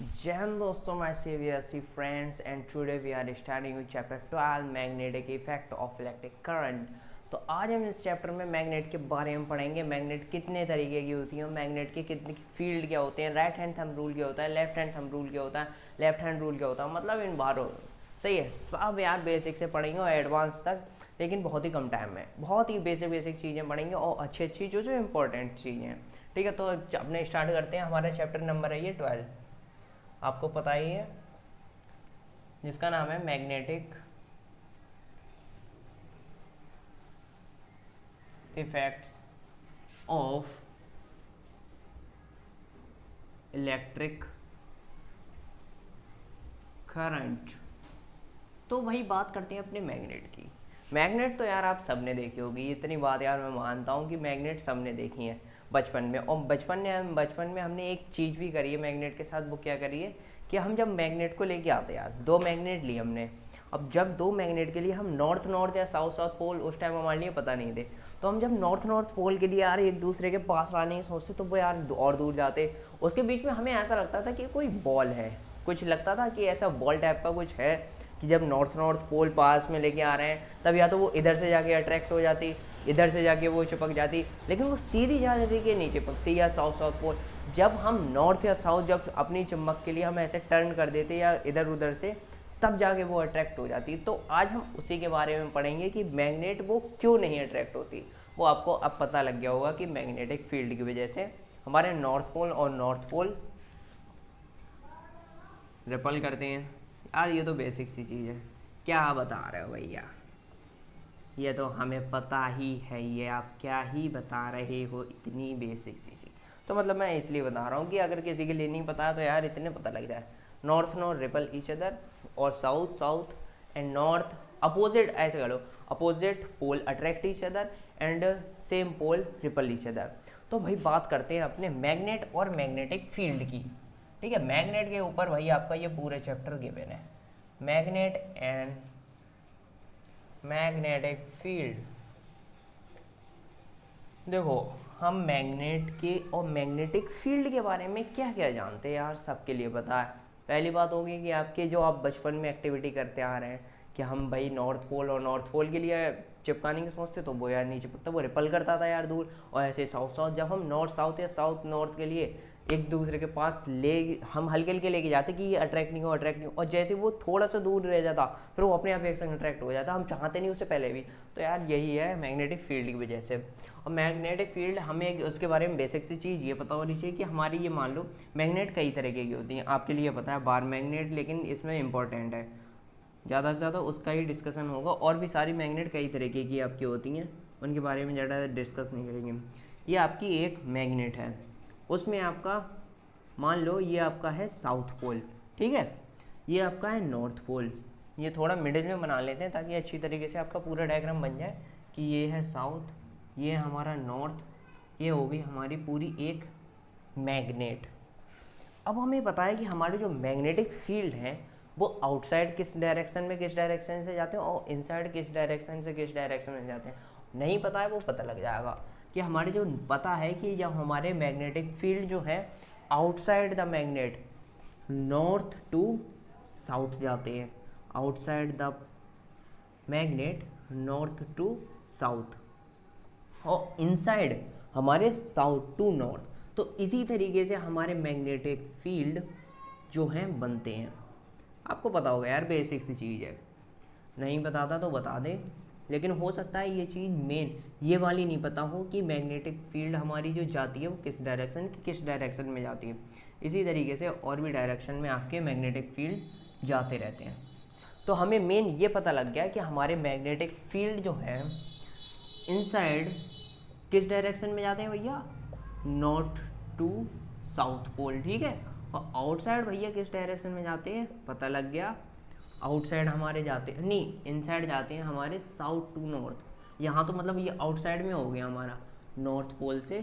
जय हिंद दोस्तों, मैं CBSE friends and today we are starting with chapter 12 magnetic effect of electric current। तो आज हम इस चैप्टर में मैग्नेट के बारे में पढ़ेंगे। मैग्नेट कितने तरीके की होती हैं, मैग्नेट के कितने फील्ड क्या होते हैं, राइट हैंड थंब रूल क्या होता है, लेफ्ट हैंड थंब रूल क्या होता है, लेफ्ट हैंड रूल क्या होता है, मतलब इन बारों सही है। सब यार बेसिक से पढ़ेंगे और एडवांस तक, लेकिन बहुत ही कम टाइम में बहुत ही बेसिक चीज़ें पढ़ेंगे और अच्छी अच्छी जो इंपॉर्टेंट चीज़ें हैं। ठीक है, तो अपने स्टार्ट करते हैं। हमारा चैप्टर नंबर है ये 12, आपको पता ही है, जिसका नाम है magnetic effects of electric current. तो वही बात करते हैं अपने मैग्नेट की। मैग्नेट तो यार आप सबने देखी होगी, इतनी बात यार मैं मानता हूँ कि मैग्नेट सबने देखी है बचपन में। और बचपन में हमने एक चीज़ भी करी है मैग्नेट के साथ। वो क्या करी है कि हम जब मैग्नेट को लेके आते यार, दो मैग्नेट लिए हमने। अब जब दो मैग्नेट के लिए हम नॉर्थ या साउथ पोल, उस टाइम हमारे लिए पता नहीं थे, तो हम जब नॉर्थ पोल के लिए यार एक दूसरे के पास आने की सोचते तो वो यार और दूर जाते। उसके बीच में हमें ऐसा लगता था कि कोई बॉल है, कुछ लगता था कि ऐसा बॉल टाइप का कुछ है कि जब नॉर्थ पोल पास में लेके आ रहे हैं, तब या तो वो इधर से जाके अट्रैक्ट हो जाती, इधर से जाके वो चिपक जाती, लेकिन वो सीधी जा जाती कि नहीं चिपकती। या साउथ पोल, जब हम नॉर्थ या साउथ जब अपनी चमक के लिए हम ऐसे टर्न कर देते या इधर उधर से, तब जाके वो अट्रैक्ट हो जाती। तो आज हम उसी के बारे में पढ़ेंगे कि मैग्नेट वो क्यों नहीं अट्रैक्ट होती। वो आपको अब पता लग गया होगा कि मैग्नेटिक फील्ड की वजह से हमारे नॉर्थ पोल और नॉर्थ पोल रिपल करते हैं। यार ये तो बेसिक सी चीज़ है, क्या बता रहे हो भैया, ये तो हमें पता ही है, ये आप क्या ही बता रहे हो, इतनी बेसिक सी चीज़। तो मतलब मैं इसलिए बता रहा हूँ कि अगर किसी के लिए नहीं पता तो यार इतने पता लग जाए। नॉर्थ रिपल ईच अदर, और साउथ एंड नॉर्थ अपोजिट, ऐसे करो, opposite pole attract each other and same pole repel each other. तो भाई बात करते हैं अपने मैग्नेट और मैग्नेटिक फील्ड की। ठीक है, मैग्नेट के ऊपर भाई आपका ये पूरे चैप्टर गिवन है, मैग्नेट एंड मैग्नेटिक फील्ड। देखो, हम मैग्नेट के और मैग्नेटिक फील्ड के बारे में क्या क्या जानते हैं यार, सबके लिए पता है। पहली बात होगी कि आपके जो आप बचपन में एक्टिविटी करते आ रहे हैं कि हम भाई नॉर्थ पोल के लिए चिपकाने की सोचते, तो वो यार नहीं चिपकता, वो रिपल करता था यार दूर। और ऐसे साउथ जब हम नॉर्थ साउथ या साउथ नॉर्थ के लिए एक दूसरे के पास ले हम हल्के हल्के लेके जाते कि ये अट्रैक्ट नहीं हो, और जैसे वो थोड़ा सा दूर रह जाता फिर वो अपने आप एक संग अट्रैक्ट हो जाता, हम चाहते नहीं उससे पहले भी। तो यार यही है मैग्नेटिक फील्ड की वजह से। और मैग्नेटिक फील्ड हमें उसके बारे में बेसिक सी चीज़ ये पता होनी चाहिए कि हमारी ये मान लो मैग्नेट कई तरीके की होती हैं। आपके लिए पता है बार मैग्नेट, लेकिन इसमें इंपॉर्टेंट है, ज़्यादा से ज़्यादा उसका ही डिस्कशन होगा। और भी सारी मैग्नेट कई तरीके की आपकी होती हैं, उनके बारे में ज़्यादा डिस्कस नहीं करेंगे। ये आपकी एक मैग्नेट है, उसमें आपका मान लो ये आपका है साउथ पोल, ठीक है, ये आपका है नॉर्थ पोल। ये थोड़ा मिडिल में बना लेते हैं ताकि अच्छी तरीके से आपका पूरा डायग्राम बन जाए कि ये है साउथ, ये हमारा नॉर्थ, ये हो गई हमारी पूरी एक मैग्नेट। अब हमें पता है कि हमारे जो मैग्नेटिक फील्ड हैं वो आउटसाइड किस डायरेक्शन से जाते हैं और इनसाइड किस डायरेक्शन में जाते हैं। नहीं पता है वो पता लग जाएगा कि हमारे जो पता है कि जब हमारे मैग्नेटिक फील्ड जो है outside the magnet north to south जाते हैं, outside the magnet north to south, और इनसाइड हमारे साउथ टू नॉर्थ। तो इसी तरीके से हमारे मैग्नेटिक फील्ड जो हैं बनते हैं। आपको पता होगा यार, बेसिक सी चीज़ है, नहीं बताता तो बता दे, लेकिन हो सकता है ये चीज़ मेन ये वाली नहीं पता हो कि मैग्नेटिक फील्ड हमारी जो जाती है वो किस डायरेक्शन में जाती है। इसी तरीके से और भी डायरेक्शन में आपके मैग्नेटिक फील्ड जाते रहते हैं। तो हमें मेन ये पता लग गया कि हमारे मैग्नेटिक फील्ड जो है इनसाइड किस डायरेक्शन में जाते हैं भैया, नॉर्थ टू साउथ पोल, ठीक है। और आउटसाइड भैया किस डायरेक्शन में जाते हैं, पता लग गया, आउटसाइड हमारे जाते हैं, नहीं इनसाइड जाते हैं हमारे साउथ टू नॉर्थ। यहाँ तो मतलब ये आउटसाइड में हो गया हमारा नॉर्थ पोल से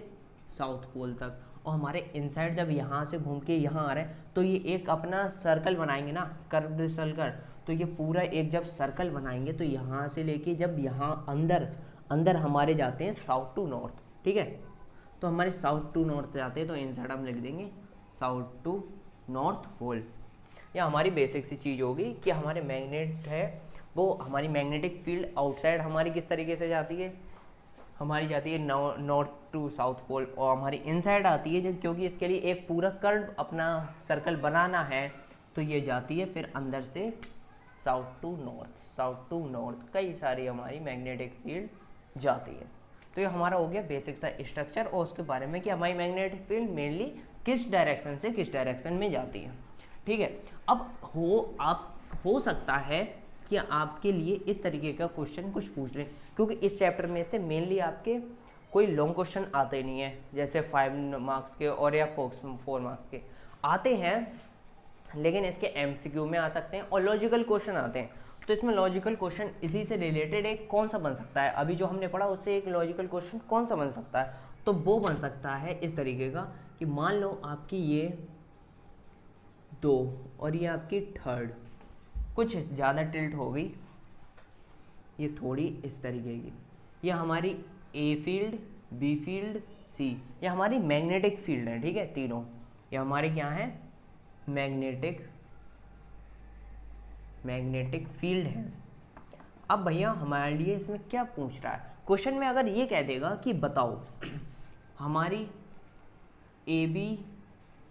साउथ पोल तक। और हमारे इनसाइड जब यहाँ से घूम के यहाँ आ रहे हैं तो ये एक अपना सर्कल बनाएंगे ना, कर्व्ड सर्कल। तो ये पूरा एक जब सर्कल बनाएंगे तो यहाँ से लेके जब यहाँ अंदर हमारे जाते हैं साउथ टू नॉर्थ, ठीक है। तो हमारे साउथ टू नॉर्थ जाते हैं, तो इनसाइड हम लिख देंगे साउथ टू नॉर्थ पोल। या हमारी बेसिक सी चीज़ होगी कि हमारे मैग्नेट है वो हमारी मैग्नेटिक फील्ड आउटसाइड हमारी किस तरीके से जाती है, हमारी जाती है नॉर्थ टू साउथ पोल, और हमारी इनसाइड आती है जब, क्योंकि इसके लिए एक पूरा कर्व अपना सर्कल बनाना है तो ये जाती है फिर अंदर से south to north, south to north कई सारी हमारी मैग्नेटिक फील्ड जाती है। तो ये हमारा हो गया बेसिक सा स्ट्रक्चर और उसके बारे में कि हमारी मैग्नेटिक फील्ड मेनली किस डायरेक्शन से किस डायरेक्शन में जाती है। ठीक है, अब हो सकता है कि आपके लिए इस तरीके का क्वेश्चन कुछ पूछ लें, क्योंकि इस चैप्टर में से मेनली आपके कोई लॉन्ग क्वेश्चन आते नहीं है, जैसे 5 मार्क्स के और या 4 मार्क्स के आते हैं, लेकिन इसके MCQ में आ सकते हैं और लॉजिकल क्वेश्चन आते हैं। तो इसमें लॉजिकल क्वेश्चन इसी से रिलेटेड एक कौन सा बन सकता है, अभी जो हमने पढ़ा उससे एक लॉजिकल क्वेश्चन कौन सा बन सकता है, तो वो बन सकता है इस तरीके का कि मान लो आपकी ये 2 और ये आपकी 3rd कुछ ज़्यादा टिल्ट हो गई, ये थोड़ी इस तरीके की, ये हमारी A field, B field, C, ये हमारी मैग्नेटिक फील्ड है। ठीक है, तीनों ये हमारे क्या है, मैग्नेटिक फील्ड है। अब भैया हमारे लिए इसमें क्या पूछ रहा है क्वेश्चन में, अगर ये कह देगा कि बताओ हमारी AB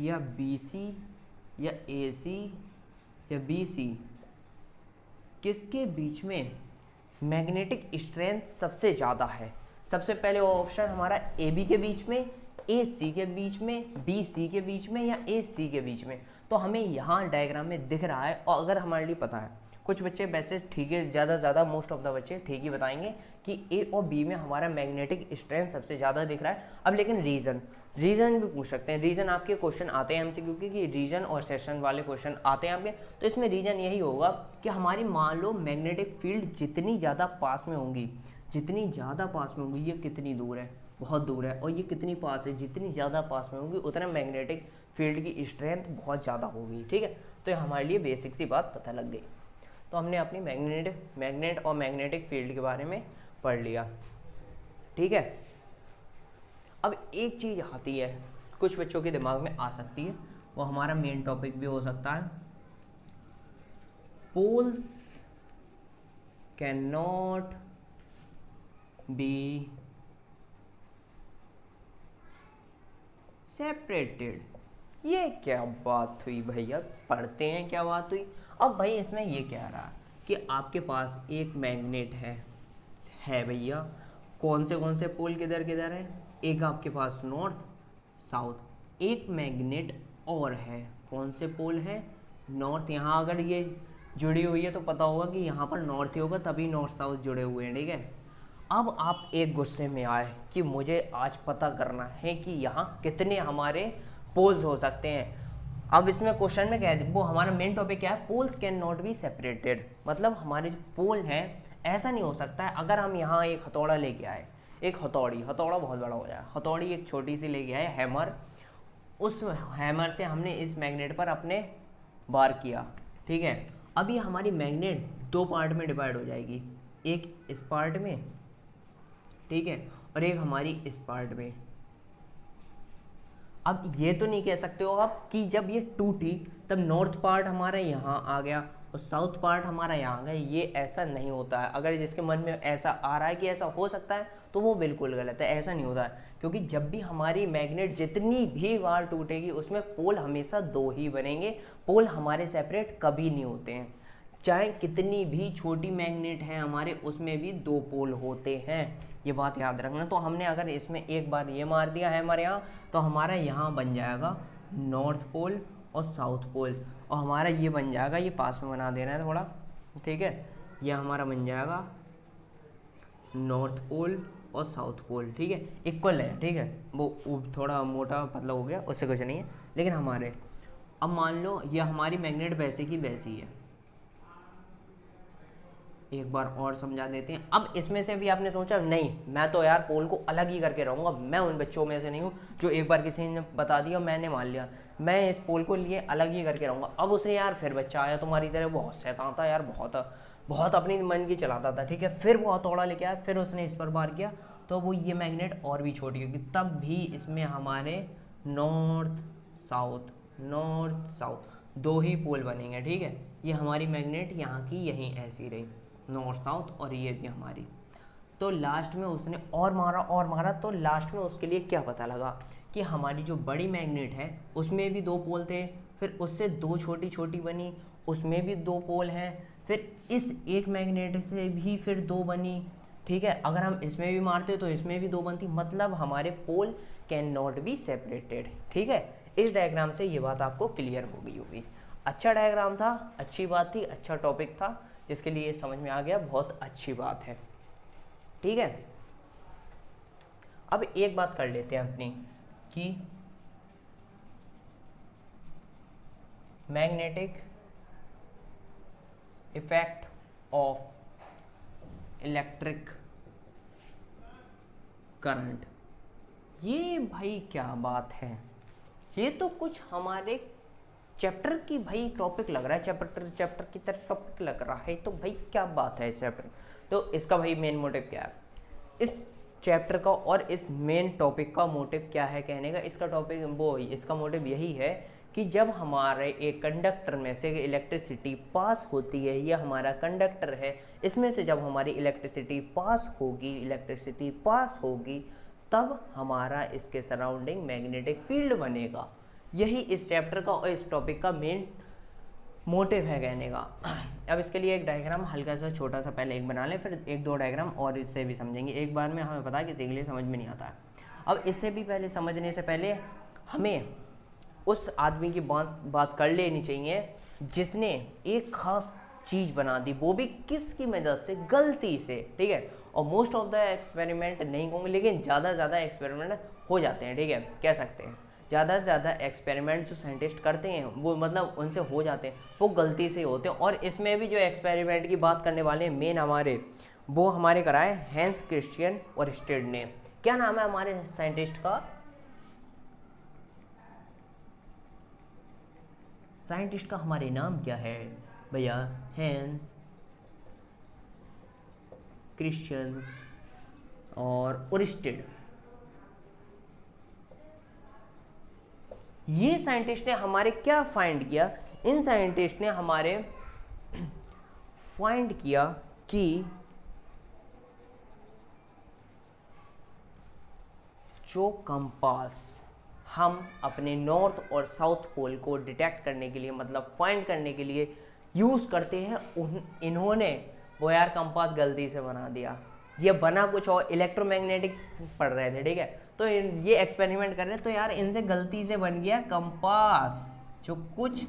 या BC या AC या BC किसके बीच में मैग्नेटिक स्ट्रेंथ सबसे ज़्यादा है, सबसे पहले ऑप्शन हमारा AB के बीच में, AC के बीच में, BC के बीच में या AC के बीच में। तो हमें यहाँ डायग्राम में दिख रहा है, और अगर हमारे लिए पता है, कुछ बच्चे वैसे ठीक है, ज़्यादा से ज़्यादा मोस्ट ऑफ द बच्चे ठीक ही बताएंगे कि A और B में हमारा मैग्नेटिक स्ट्रेंथ सबसे ज़्यादा दिख रहा है। अब लेकिन रीज़न भी पूछ सकते हैं, रीज़न आपके क्वेश्चन आते हैं MCQ के कि रीजन और सेशन वाले क्वेश्चन आते हैं आपके, तो इसमें रीज़न यही होगा कि हमारी मान लो मैग्नेटिक फील्ड जितनी ज़्यादा पास में होंगी, जितनी ज़्यादा पास में होंगी, ये कितनी दूर है, बहुत दूर है, और ये कितनी पास है, जितनी ज़्यादा पास में होंगी उतना मैग्नेटिक फील्ड की स्ट्रेंथ बहुत ज़्यादा होगी। ठीक है, तो ये हमारे लिए बेसिक सी बात पता लग गई। तो हमने अपनी मैग्नेट और मैग्नेटिक फील्ड के बारे में पढ़ लिया। ठीक है, अब एक चीज़ आती है कुछ बच्चों के दिमाग में आ सकती है, वो हमारा मेन टॉपिक भी हो सकता है, poles can not be separated. ये क्या बात हुई भैया, पढ़ते हैं क्या बात हुई। अब भाई इसमें ये कह रहा है कि आपके पास एक मैग्नेट है भैया, कौन से पोल किधर किधर है, एक आपके पास नॉर्थ साउथ, एक मैग्नेट और है, कौन से पोल है, नॉर्थ। यहाँ अगर ये जुड़ी हुई है तो पता होगा कि यहाँ पर नॉर्थ ही होगा, तभी नॉर्थ साउथ जुड़े हुए हैं। ठीक है, अब आप एक गुस्से में आए कि मुझे आज पता करना है कि यहाँ कितने हमारे पोल्स हो सकते हैं। अब इसमें क्वेश्चन में क्या है, वो हमारा मेन टॉपिक क्या है, poles can not be separated, मतलब हमारे जो पोल हैं ऐसा नहीं हो सकता है। अगर हम यहाँ एक हथौड़ा लेके आए, एक हथौड़ा बहुत बड़ा हो जाए, हथौड़ी एक छोटी सी लेके आए हैमर, उस हैमर से हमने इस मैग्नेट पर अपने बार किया। ठीक है, अब ये हमारी मैग्नेट 2 पार्ट में डिवाइड हो जाएगी, एक इस पार्ट में, ठीक है, और एक हमारी इस पार्ट में। अब ये तो नहीं कह सकते हो आप कि जब ये टूटी तब नॉर्थ पार्ट हमारा यहाँ आ गया और साउथ पार्ट हमारा यहाँ आ गया, ये ऐसा नहीं होता है। अगर जिसके मन में ऐसा आ रहा है कि ऐसा हो सकता है तो वो बिल्कुल गलत है, ऐसा नहीं होता है। क्योंकि जब भी हमारी मैग्नेट जितनी भी बार टूटेगी उसमें पोल हमेशा 2 ही बनेंगे, पोल हमारे सेपरेट कभी नहीं होते हैं। चाहे कितनी भी छोटी मैग्नेट है हमारे, उसमें भी 2 पोल होते हैं, ये बात याद रखना। तो हमने अगर इसमें एक बार ये मार दिया है हमारे यहाँ, तो हमारा यहाँ बन जाएगा नॉर्थ पोल और साउथ पोल, और हमारा ये बन जाएगा, ये पास में बना देना है थोड़ा, ठीक है, ये हमारा बन जाएगा नॉर्थ पोल और साउथ पोल। ठीक है, इक्वल है, ठीक है, वो थोड़ा मोटा पतला हो गया, उससे कुछ नहीं है। लेकिन हमारे अब मान लो ये हमारी मैग्नेट वैसे की वैसी है, एक बार और समझा देते हैं। अब इसमें से भी आपने सोचा नहीं मैं तो यार पोल को अलग ही करके रहूँगा, मैं उन बच्चों में से नहीं हूँ जो एक बार किसी ने बता दिया मैंने मान लिया, मैं इस पोल को लिए अलग ही करके रहूँगा। अब उसने यार फिर बच्चा आया तुम्हारी तरह, बहुत शैतान था यार, बहुत अपनी मन की चलाता था, ठीक है, फिर वो हथौड़ा लेके आया, फिर उसने इस पर वार किया, तो वो ये मैग्नेट और भी छोटी होगी, तब भी इसमें हमारे नॉर्थ साउथ नॉर्थ साउथ 2 ही पोल बनेंगे, ठीक है। ये हमारी मैग्नेट यहाँ की यहीं ऐसी रही, नॉर्थ साउथ, और ये भी हमारी। तो लास्ट में उसने और मारा, तो लास्ट में उसके लिए क्या पता लगा कि हमारी जो बड़ी मैग्नेट है उसमें भी 2 पोल थे, फिर उससे 2 छोटी छोटी बनी, उसमें भी 2 पोल हैं, फिर इस एक मैग्नेट से भी फिर 2 बनी, ठीक है। अगर हम इसमें भी मारते तो इसमें भी 2 बनती, मतलब हमारे पोल कैन नॉट बी सेपरेटेड, ठीक है। इस डायग्राम से ये बात आपको क्लियर हो गई होगी। अच्छा डायग्राम था, अच्छी बात थी, अच्छा टॉपिक था, जिसके लिए समझ में आ गया, बहुत अच्छी बात है, ठीक है। अब एक बात कर लेते हैं अपनी कि magnetic effect of electric current. ये भाई क्या बात है, ये तो कुछ हमारे चैप्टर की भाई टॉपिक लग रहा है, चैप्टर की तरह टॉपिक लग रहा है। तो भाई क्या बात है इस चैप्टर। तो इसका भाई मेन मोटिव क्या है इस चैप्टर का, और इस मेन टॉपिक का मोटिव क्या है कहने का, इसका टॉपिक इसका मोटिव यही है कि जब हमारे एक कंडक्टर में से इलेक्ट्रिसिटी पास होती है, ये हमारा कंडक्टर है, इसमें से जब हमारी इलेक्ट्रिसिटी पास होगी तब हमारा इसके सराउंडिंग मैग्नेटिक फील्ड बनेगा। यही इस चैप्टर का और इस टॉपिक का मेन मोटिव है कहने का। अब इसके लिए एक डायग्राम हल्का सा छोटा सा पहले एक बना लें, फिर 1-2 डायग्राम और इससे भी समझेंगे। एक बार में हमें पता है किसी के लिए समझ में नहीं आता है। अब इससे भी पहले समझने से पहले हमें उस आदमी की बात कर लेनी चाहिए जिसने एक खास चीज़ बना दी, वो भी किसकी मदद से, गलती से, ठीक है। और मोस्ट ऑफ द एक्सपेरिमेंट नहीं कहूँगे, लेकिन ज़्यादा से ज़्यादा एक्सपेरिमेंट हो जाते हैं, ठीक है, कह सकते हैं। ज़्यादा से ज़्यादा एक्सपेरिमेंट जो साइंटिस्ट करते हैं वो मतलब उनसे हो जाते हैं, वो गलती से ही होते हैं। और इसमें भी जो एक्सपेरिमेंट की बात करने वाले हैं मेन वो हमारे कराए हैंस क्रिश्चियन ओरस्टेड ने। क्या नाम है हमारे साइंटिस्ट का? साइंटिस्ट का हमारे नाम क्या है भैया? हैंस क्रिश्चियन और ओरस्टेड। ये साइंटिस्ट ने हमारे क्या फाइंड किया? इन साइंटिस्ट ने हमारे फाइंड किया कि जो कंपास हम अपने नॉर्थ और साउथ पोल को डिटेक्ट करने के लिए, मतलब फाइंड करने के लिए यूज़ करते हैं, इन्होंने वो यार कंपास गलती से बना दिया। ये बना कुछ और, इलेक्ट्रोमैग्नेटिक्स पढ़ रहे थे, ठीक है, तो ये एक्सपेरिमेंट कर रहे हैं, तो यार इनसे गलती से बन गया कंपास जो कुछ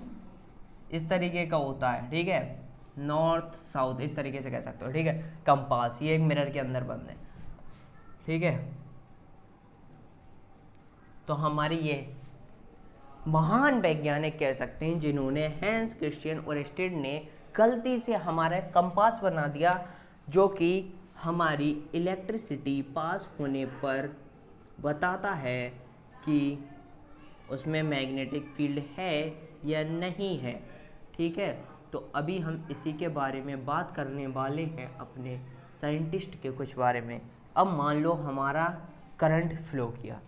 इस तरीके का होता है, ठीक है, नॉर्थ साउथ इस तरीके से कह सकते हो, ठीक है। कंपास ये एक मिरर के अंदर बंद है, ठीक है। तो हमारी ये महान वैज्ञानिक कह सकते हैं जिन्होंने हैंस क्रिश्चियन ओरस्टेड ने गलती से हमारा कंपास बना दिया, जो कि हमारी इलेक्ट्रिसिटी पास होने पर बताता है कि उसमें मैग्नेटिक फील्ड है या नहीं है, ठीक है। तो अभी हम इसी के बारे में बात करने वाले हैं अपने साइंटिस्ट के कुछ बारे में। अब मान लो हमारा करंट फ्लो किया,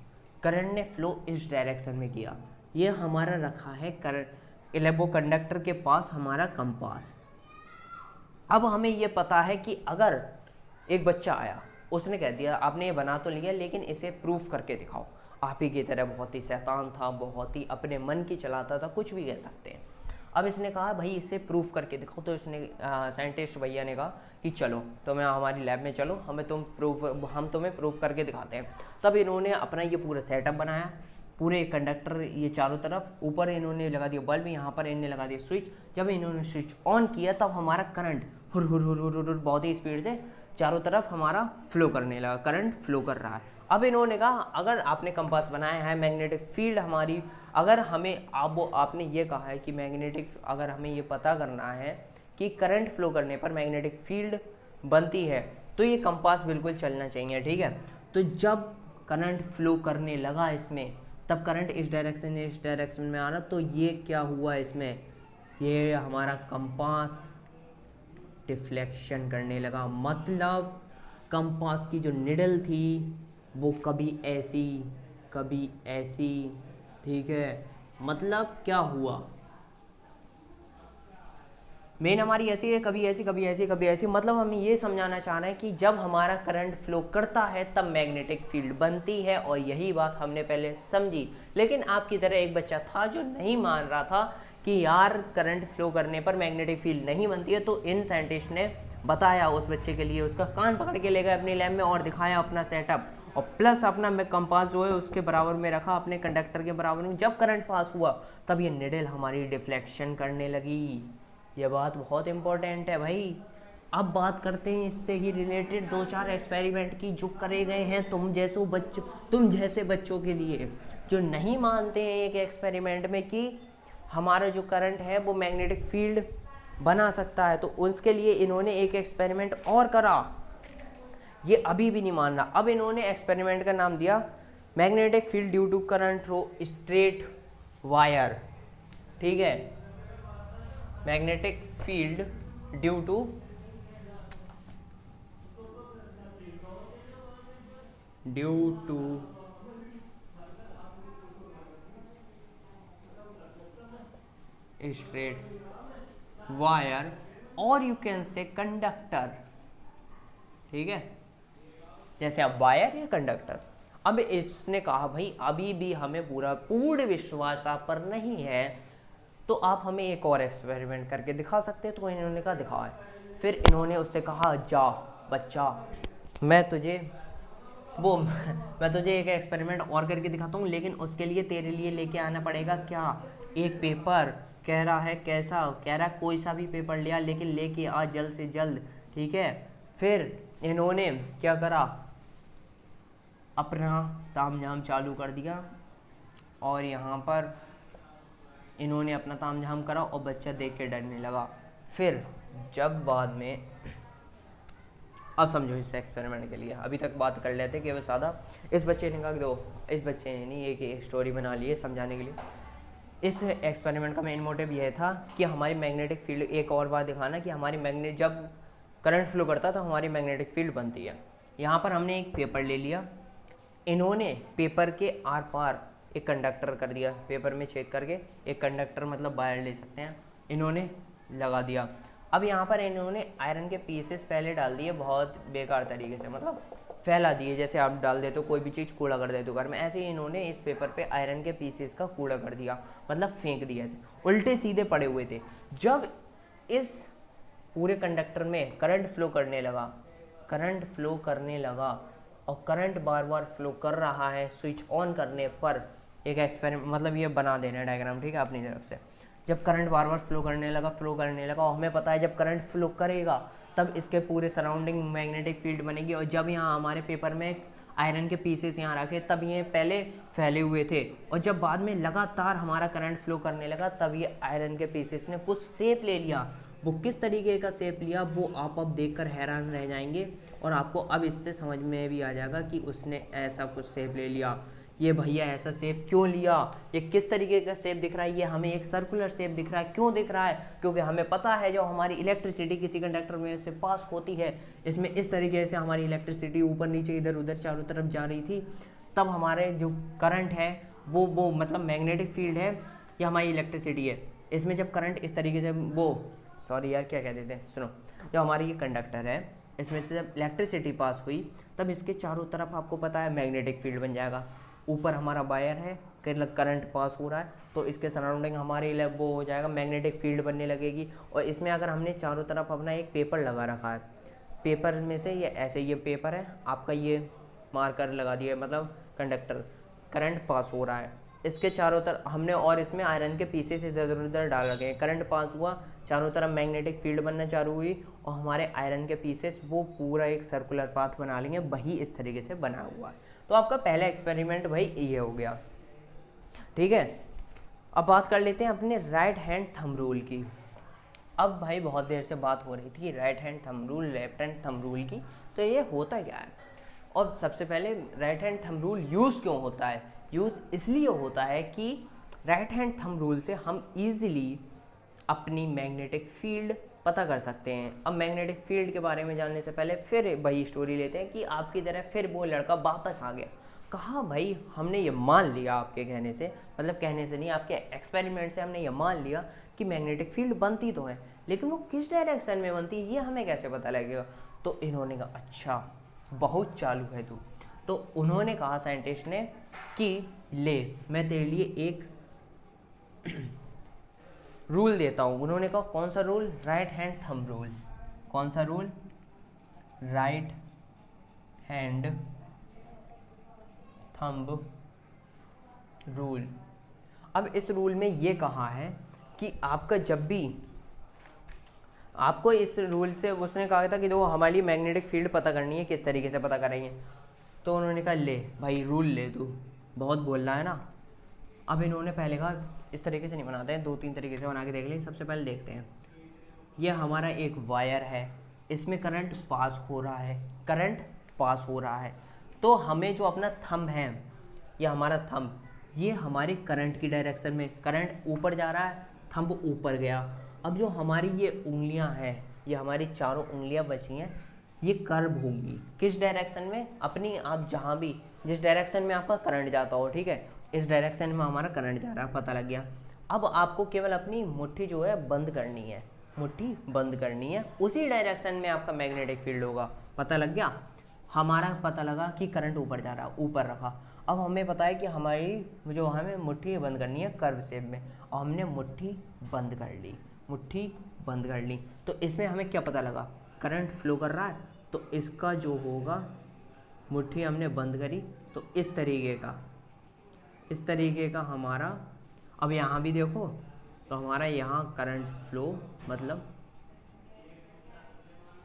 करंट ने फ्लो इस डायरेक्शन में किया, ये हमारा रखा है करंट वो कंडक्टर के पास हमारा कंपास। अब हमें ये पता है कि अगर एक बच्चा आया, उसने कह दिया आपने ये बना तो लिया लेकिन इसे प्रूफ करके दिखाओ, आप ही की तरह बहुत ही शैतान था, बहुत ही अपने मन की चलाता था, कुछ भी कह सकते हैं। अब इसने कहा भाई इसे प्रूफ करके दिखाओ, तो इसने साइंटिस्ट भैया ने कहा कि चलो तुम्हें हमारी लैब में चलो, हम तुम्हें प्रूफ करके दिखाते हैं। तब इन्होंने अपना ये पूरा सेटअप बनाया, पूरे कंडक्टर ये चारों तरफ, ऊपर इन्होंने लगा दिया बल्ब, यहाँ पर इन्होंने लगा दिया स्विच। जब इन्होंने स्विच ऑन किया तब हमारा करंट हुर हुर हुर हुर हुर बहुत ही स्पीड से चारों तरफ हमारा फ्लो करने लगा, करंट फ्लो कर रहा है। अब इन्होंने कहा अगर आपने कंपास बनाया है, मैग्नेटिक फील्ड हमारी, अगर हमें आपने ये कहा है कि मैग्नेटिक, अगर हमें ये पता करना है कि करंट फ्लो करने पर मैग्नेटिक फील्ड बनती है, तो ये कंपास बिल्कुल चलना चाहिए, ठीक है। तो जब करंट फ्लो करने लगा इसमें, तब करंट इस डायरेक्शन में आ रहा, तो ये क्या हुआ इसमें, ये हमारा कंपास डिफ्लेक्शन करने लगा, मतलब कंपास की जो निडल थी वो कभी ऐसी कभी ऐसी, ठीक है, मतलब क्या हुआ, मेन हमारी ऐसी है, कभी ऐसी कभी ऐसी कभी ऐसी। मतलब हम ये समझाना चाह रहे हैं कि जब हमारा करंट फ्लो करता है तब मैग्नेटिक फील्ड बनती है, और यही बात हमने पहले समझी। लेकिन आपकी तरह एक बच्चा था जो नहीं मान रहा था कि यार करंट फ्लो करने पर मैग्नेटिक फील्ड नहीं बनती है, तो इन साइंटिस्ट ने बताया उस बच्चे के लिए, उसका कान पकड़ के ले गए अपनी लैब में और दिखाया अपना सेटअप, और प्लस अपना कंपास जो है उसके बराबर में रखा, अपने कंडक्टर के बराबर में। जब करंट पास हुआ तब ये निडल हमारी डिफ्लेक्शन करने लगी। ये बात बहुत इंपॉर्टेंट है भाई। अब बात करते हैं इससे ही रिलेटेड 2-4 एक्सपेरिमेंट की जो करे गए हैं तुम जैसे बच्चों के लिए, जो नहीं मानते हैं एक एक्सपेरिमेंट में कि हमारा जो करंट है वो मैग्नेटिक फील्ड बना सकता है। तो उसके लिए इन्होंने एक एक्सपेरिमेंट और करा, ये अभी भी नहीं मान रहा। अब इन्होंने एक्सपेरिमेंट का नाम दिया magnetic field due to current through straight wire. ठीक है, magnetic field due to straight wire, और यू कैन से कंडक्टर। ठीक है, जैसे अब वायर या कंडक्टर। अब इसने कहा भाई अभी भी हमें पूर्ण विश्वास आप पर नहीं है, तो आप हमें एक और एक्सपेरिमेंट करके दिखा सकते हैं। तो इन्होंने कहा दिखाओ। फिर इन्होंने उससे कहा जा बच्चा, मैं तुझे एक एक्सपेरिमेंट और करके दिखाता हूँ, लेकिन उसके लिए तेरे लिए लेके आना पड़ेगा क्या, एक पेपर। कह रहा है कैसा, कह रहा है कोई सा भी पेपर लिया, लेकिन लेके आ जल्द से जल्द। ठीक है, फिर इन्होंने क्या करा, अपना तामझाम चालू कर दिया, और यहाँ पर इन्होंने अपना तामझाम करा और बच्चा देख के डरने लगा। फिर जब बाद में, अब समझो इस एक्सपेरिमेंट के लिए, अभी तक बात कर लेते केवल सादा। इस बच्चे ने कहा कि दो, इस बच्चे ने नहीं, एक स्टोरी बना ली है समझाने के लिए। इस एक्सपेरिमेंट का मेन मोटिव यह था कि हमारी मैग्नेटिक फील्ड, एक और बात दिखाना कि हमारी जब करंट फ्लो करता तो हमारी मैग्नेटिक फील्ड बनती है। यहाँ पर हमने एक पेपर ले लिया, इन्होंने पेपर के आर पार एक कंडक्टर कर दिया, पेपर में छेद करके एक कंडक्टर मतलब वायर ले सकते हैं, इन्होंने लगा दिया। अब यहाँ पर इन्होंने आयरन के पीसेस पहले डाल दिए बहुत बेकार तरीके से, मतलब फैला दिए, जैसे आप डाल देते हो कोई भी चीज़ कूड़ा कर देते हो घर में, ऐसे ही इन्होंने इस पेपर पे आयरन के पीसेस का कूड़ा कर दिया, मतलब फेंक दिया, ऐसे उल्टे सीधे पड़े हुए थे। जब इस पूरे कंडक्टर में करंट फ्लो करने लगा और करंट बार बार फ्लो कर रहा है, स्विच ऑन करने पर एक एक्सपेरिमेंट, मतलब ये बना देना डायग्राम, ठीक है, अपनी तरफ से। जब करंट बार बार फ्लो करने लगा और हमें पता है जब करंट फ्लो करेगा तब इसके पूरे सराउंडिंग मैग्नेटिक फील्ड बनेगी। और जब यहाँ हमारे पेपर में आयरन के पीसेस यहाँ रखे तब ये पहले फैले हुए थे, और जब बाद में लगातार हमारा करंट फ्लो करने लगा तब ये आयरन के पीसेस ने कुछ शेप ले लिया। वो किस तरीके का शेप लिया वो आप अब देखकर हैरान रह जाएंगे, और आपको अब इससे समझ में भी आ जाएगा कि उसने ऐसा कुछ शेप ले लिया। ये भैया ऐसा शेप क्यों लिया, ये किस तरीके का शेप दिख रहा है, ये हमें एक सर्कुलर शेप दिख रहा है, क्यों दिख रहा है, क्योंकि हमें पता है जो हमारी इलेक्ट्रिसिटी किसी कंडक्टर में से पास होती है, इसमें इस तरीके से हमारी इलेक्ट्रिसिटी ऊपर नीचे इधर उधर चारों तरफ जा रही थी, तब हमारे जो करंट है वो मतलब मैग्नेटिक फील्ड है या हमारी इलेक्ट्रिसिटी है, इसमें जब करंट इस तरीके से सॉरी यार क्या कह देते हैं, सुनो, जो हमारी ये कंडक्टर है इसमें से जब इलेक्ट्रिसिटी पास हुई तब इसके चारों तरफ आपको पता है मैग्नेटिक फील्ड बन जाएगा। ऊपर हमारा वायर है, करंट पास हो रहा है तो इसके सराउंडिंग हमारी वो हो जाएगा, मैग्नेटिक फील्ड बनने लगेगी। और इसमें अगर हमने चारों तरफ अपना एक पेपर लगा रखा है, पेपर में से ये ऐसे, ये पेपर है आपका, ये मार्कर लगा दिया, मतलब कंडक्टर, करंट पास हो रहा है इसके चारों तरफ हमने, और इसमें आयरन के पीसेस इधर उधर डाल रखे हैं। करंट पास हुआ, चारों तरफ मैग्नेटिक फील्ड बनना चालू हुई, और हमारे आयरन के पीसेस वो पूरा एक सर्कुलर पाथ बना लेंगे, वही इस तरीके से बना हुआ है। तो आपका पहला एक्सपेरिमेंट भाई ये हो गया, ठीक है। अब बात कर लेते हैं अपने राइट हैंड थंब रूल की। अब भाई बहुत देर से बात हो रही थी right hand thumb rule, left hand thumb rule की, तो ये होता क्या है। और सबसे पहले right hand thumb rule use क्यों होता है, यूज़ इसलिए होता है कि राइट हैंड थंब रूल से हम ईजिली अपनी मैग्नेटिक फील्ड पता कर सकते हैं। अब मैग्नेटिक फील्ड के बारे में जानने से पहले फिर वही स्टोरी लेते हैं कि आपकी तरह फिर वो लड़का वापस आ गया। कहा भाई हमने ये मान लिया आपके कहने से, मतलब कहने से नहीं, आपके एक्सपेरिमेंट से हमने ये मान लिया कि मैग्नेटिक फील्ड बनती तो है, लेकिन वो किस डायरेक्शन में बनती है ये हमें कैसे पता लगेगा। तो इन्होंने कहा अच्छा बहुत चालू है तू। तो उन्होंने कहा साइंटिस्ट ने कि ले मैं तेरे लिए एक रूल देता हूँ। उन्होंने कहा कौन सा rule? Right hand thumb rule. कौन सा rule? Right hand thumb rule. अब इस रूल में ये कहा है कि आपका जब भी आपको इस रूल से, उसने कहा था कि देखो हमारे लिए मैग्नेटिक फील्ड पता करनी है, किस तरीके से पता करेंगे। तो उन्होंने कहा ले भाई रूल ले, तू बहुत बोल रहा है ना। अब इन्होंने पहले कहा इस तरीके से नहीं बनाते हैं, 2-3 तरीके से बना के देख लें। सबसे पहले देखते हैं, ये हमारा एक वायर है, इसमें करंट पास हो रहा है, करंट पास हो रहा है। तो हमें जो अपना थंब है, ये हमारा थंब, ये हमारे करंट की डायरेक्शन में, करंट ऊपर जा रहा है, थंब ऊपर गया। अब जो हमारी ये उंगलियां हैं, ये हमारी चारों उंगलियां बची हैं, ये कर्व होंगी किस डायरेक्शन में? अपनी, आप जहाँ भी जिस डायरेक्शन में आपका करंट जाता हो, ठीक है, इस डायरेक्शन में हमारा करंट जा रहा है, पता लग गया। अब आपको केवल अपनी मुट्ठी जो है बंद करनी है, मुट्ठी बंद करनी है, उसी डायरेक्शन में आपका मैग्नेटिक फील्ड होगा। पता लग गया? हमारा पता लगा कि करंट ऊपर जा रहा है, ऊपर रखा। अब हमें पता है कि हमारी जो हमें मुट्ठी बंद करनी है कर्व शेप में, और हमने मुट्ठी बंद कर ली, मुट्ठी बंद कर ली। तो इसमें हमें क्या पता लगा? करंट फ्लो कर रहा है, तो इसका जो होगा, मुट्ठी हमने बंद करी तो इस तरीके का हमारा, अब यहाँ भी देखो तो हमारा यहाँ करंट फ्लो, मतलब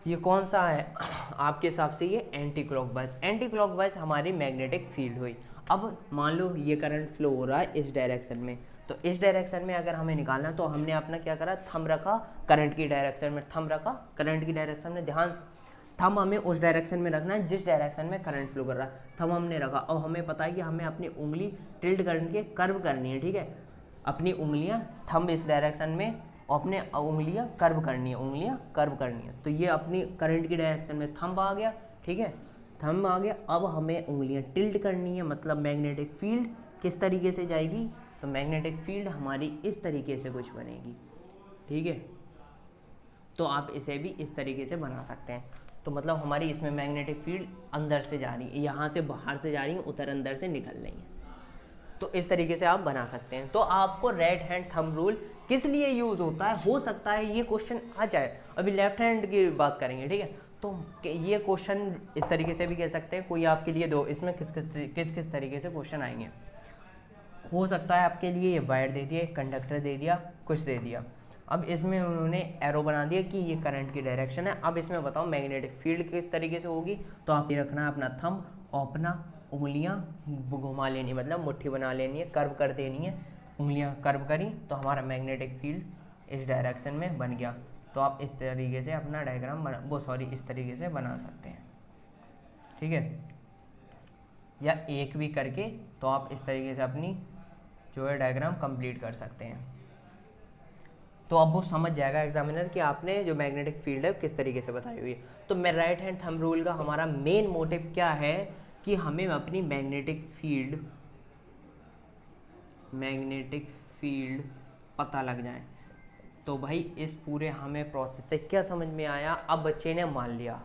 ये कौन सा है आपके हिसाब से? ये एंटी क्लॉकवाइज, एंटी क्लॉकवाइज हमारी मैग्नेटिक फील्ड हुई। अब मान लो ये करंट फ्लो हो रहा है इस डायरेक्शन में, तो इस डायरेक्शन में अगर हमें निकालना है तो हमने अपना क्या करा? थंब रखा करंट की डायरेक्शन में, थंब रखा करंट की डायरेक्शन में, ध्यान से थंब हमें उस डायरेक्शन में रखना है जिस डायरेक्शन में करंट फ्लो कर रहा है। थंब हमने रखा और हमें पता है कि हमें अपनी उंगली टिल्ट करके कर्व करनी है, ठीक है, अपनी उंगलियां, थंब इस डायरेक्शन में और अपने उंगलियां कर्व करनी है, उंगलियां कर्व करनी है। तो ये अपनी करंट की डायरेक्शन में थंब आ गया, ठीक है, थंब आ गया। अब हमें उंगलियां टिल्ट करनी है, मतलब मैग्नेटिक फील्ड किस तरीके से जाएगी? तो मैग्नेटिक फील्ड हमारी इस तरीके से कुछ बनेगी, ठीक है। तो आप इसे भी इस तरीके से बना सकते हैं। तो मतलब हमारी इसमें मैग्नेटिक फील्ड अंदर से जा रही है, यहाँ से बाहर से जा रही है, उधर अंदर से निकल रही है। तो इस तरीके से आप बना सकते हैं। तो आपको राइट हैंड थंब रूल किस लिए यूज़ होता है, हो सकता है ये क्वेश्चन आ जाए। अभी लेफ्ट हैंड की बात करेंगे, ठीक है। तो ये क्वेश्चन इस तरीके से भी कह सकते हैं, कोई आपके लिए दो, इसमें किस किस तरीके से क्वेश्चन आएंगे। हो सकता है आपके लिए ये वायर दे दिया, कंडक्टर दे दिया, कुछ दे दिया। अब इसमें उन्होंने एरो बना दिया कि ये करंट की डायरेक्शन है। अब इसमें बताओ मैग्नेटिक फील्ड किस तरीके से होगी। तो आप ये रखना है अपना थंब और अपना उंगलियां घुमा लेनी, मतलब मुट्ठी बना लेनी है, कर्व कर देनी है, उंगलियां कर्व करी तो हमारा मैग्नेटिक फील्ड इस डायरेक्शन में बन गया। तो आप इस तरीके से अपना डायग्राम इस तरीके से बना सकते हैं, ठीक है। या एक भी करके तो आप इस तरीके से अपनी जो है डायग्राम कंप्लीट कर सकते हैं। तो अब वो समझ जाएगा एग्जामिनर कि आपने जो मैग्नेटिक फील्ड है किस तरीके से बताई हुई है। तो मैं राइट हैंड थंब रूल का हमारा मेन मोटिव क्या है कि हमें अपनी मैग्नेटिक फील्ड पता लग जाए। तो भाई इस पूरे हमें प्रोसेस से क्या समझ में आया? अब बच्चे ने मान लिया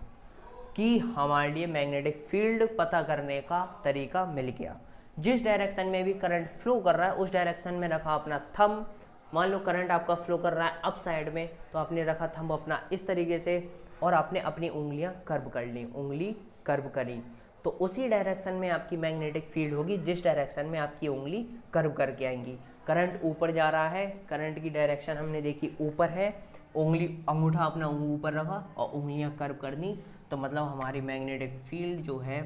कि हमारे लिए मैग्नेटिक फील्ड पता करने का तरीका मिल गया। जिस डायरेक्शन में भी करंट फ्लो कर रहा है उस डायरेक्शन में रखा अपना थंब। मान लो करंट आपका फ्लो कर रहा है अप साइड में, तो आपने रखा थंब अपना इस तरीके से और आपने अपनी उंगलियां कर्व कर ली, उंगली कर्व करी, तो उसी डायरेक्शन में आपकी मैग्नेटिक फील्ड होगी जिस डायरेक्शन में आपकी उंगली कर्व करके आएंगी। करंट ऊपर जा रहा है, करंट की डायरेक्शन हमने देखी ऊपर है, उंगली अंगूठा अपना ऊपर रखा और उंगलियां कर्व कर दी, तो मतलब हमारी मैग्नेटिक फील्ड जो है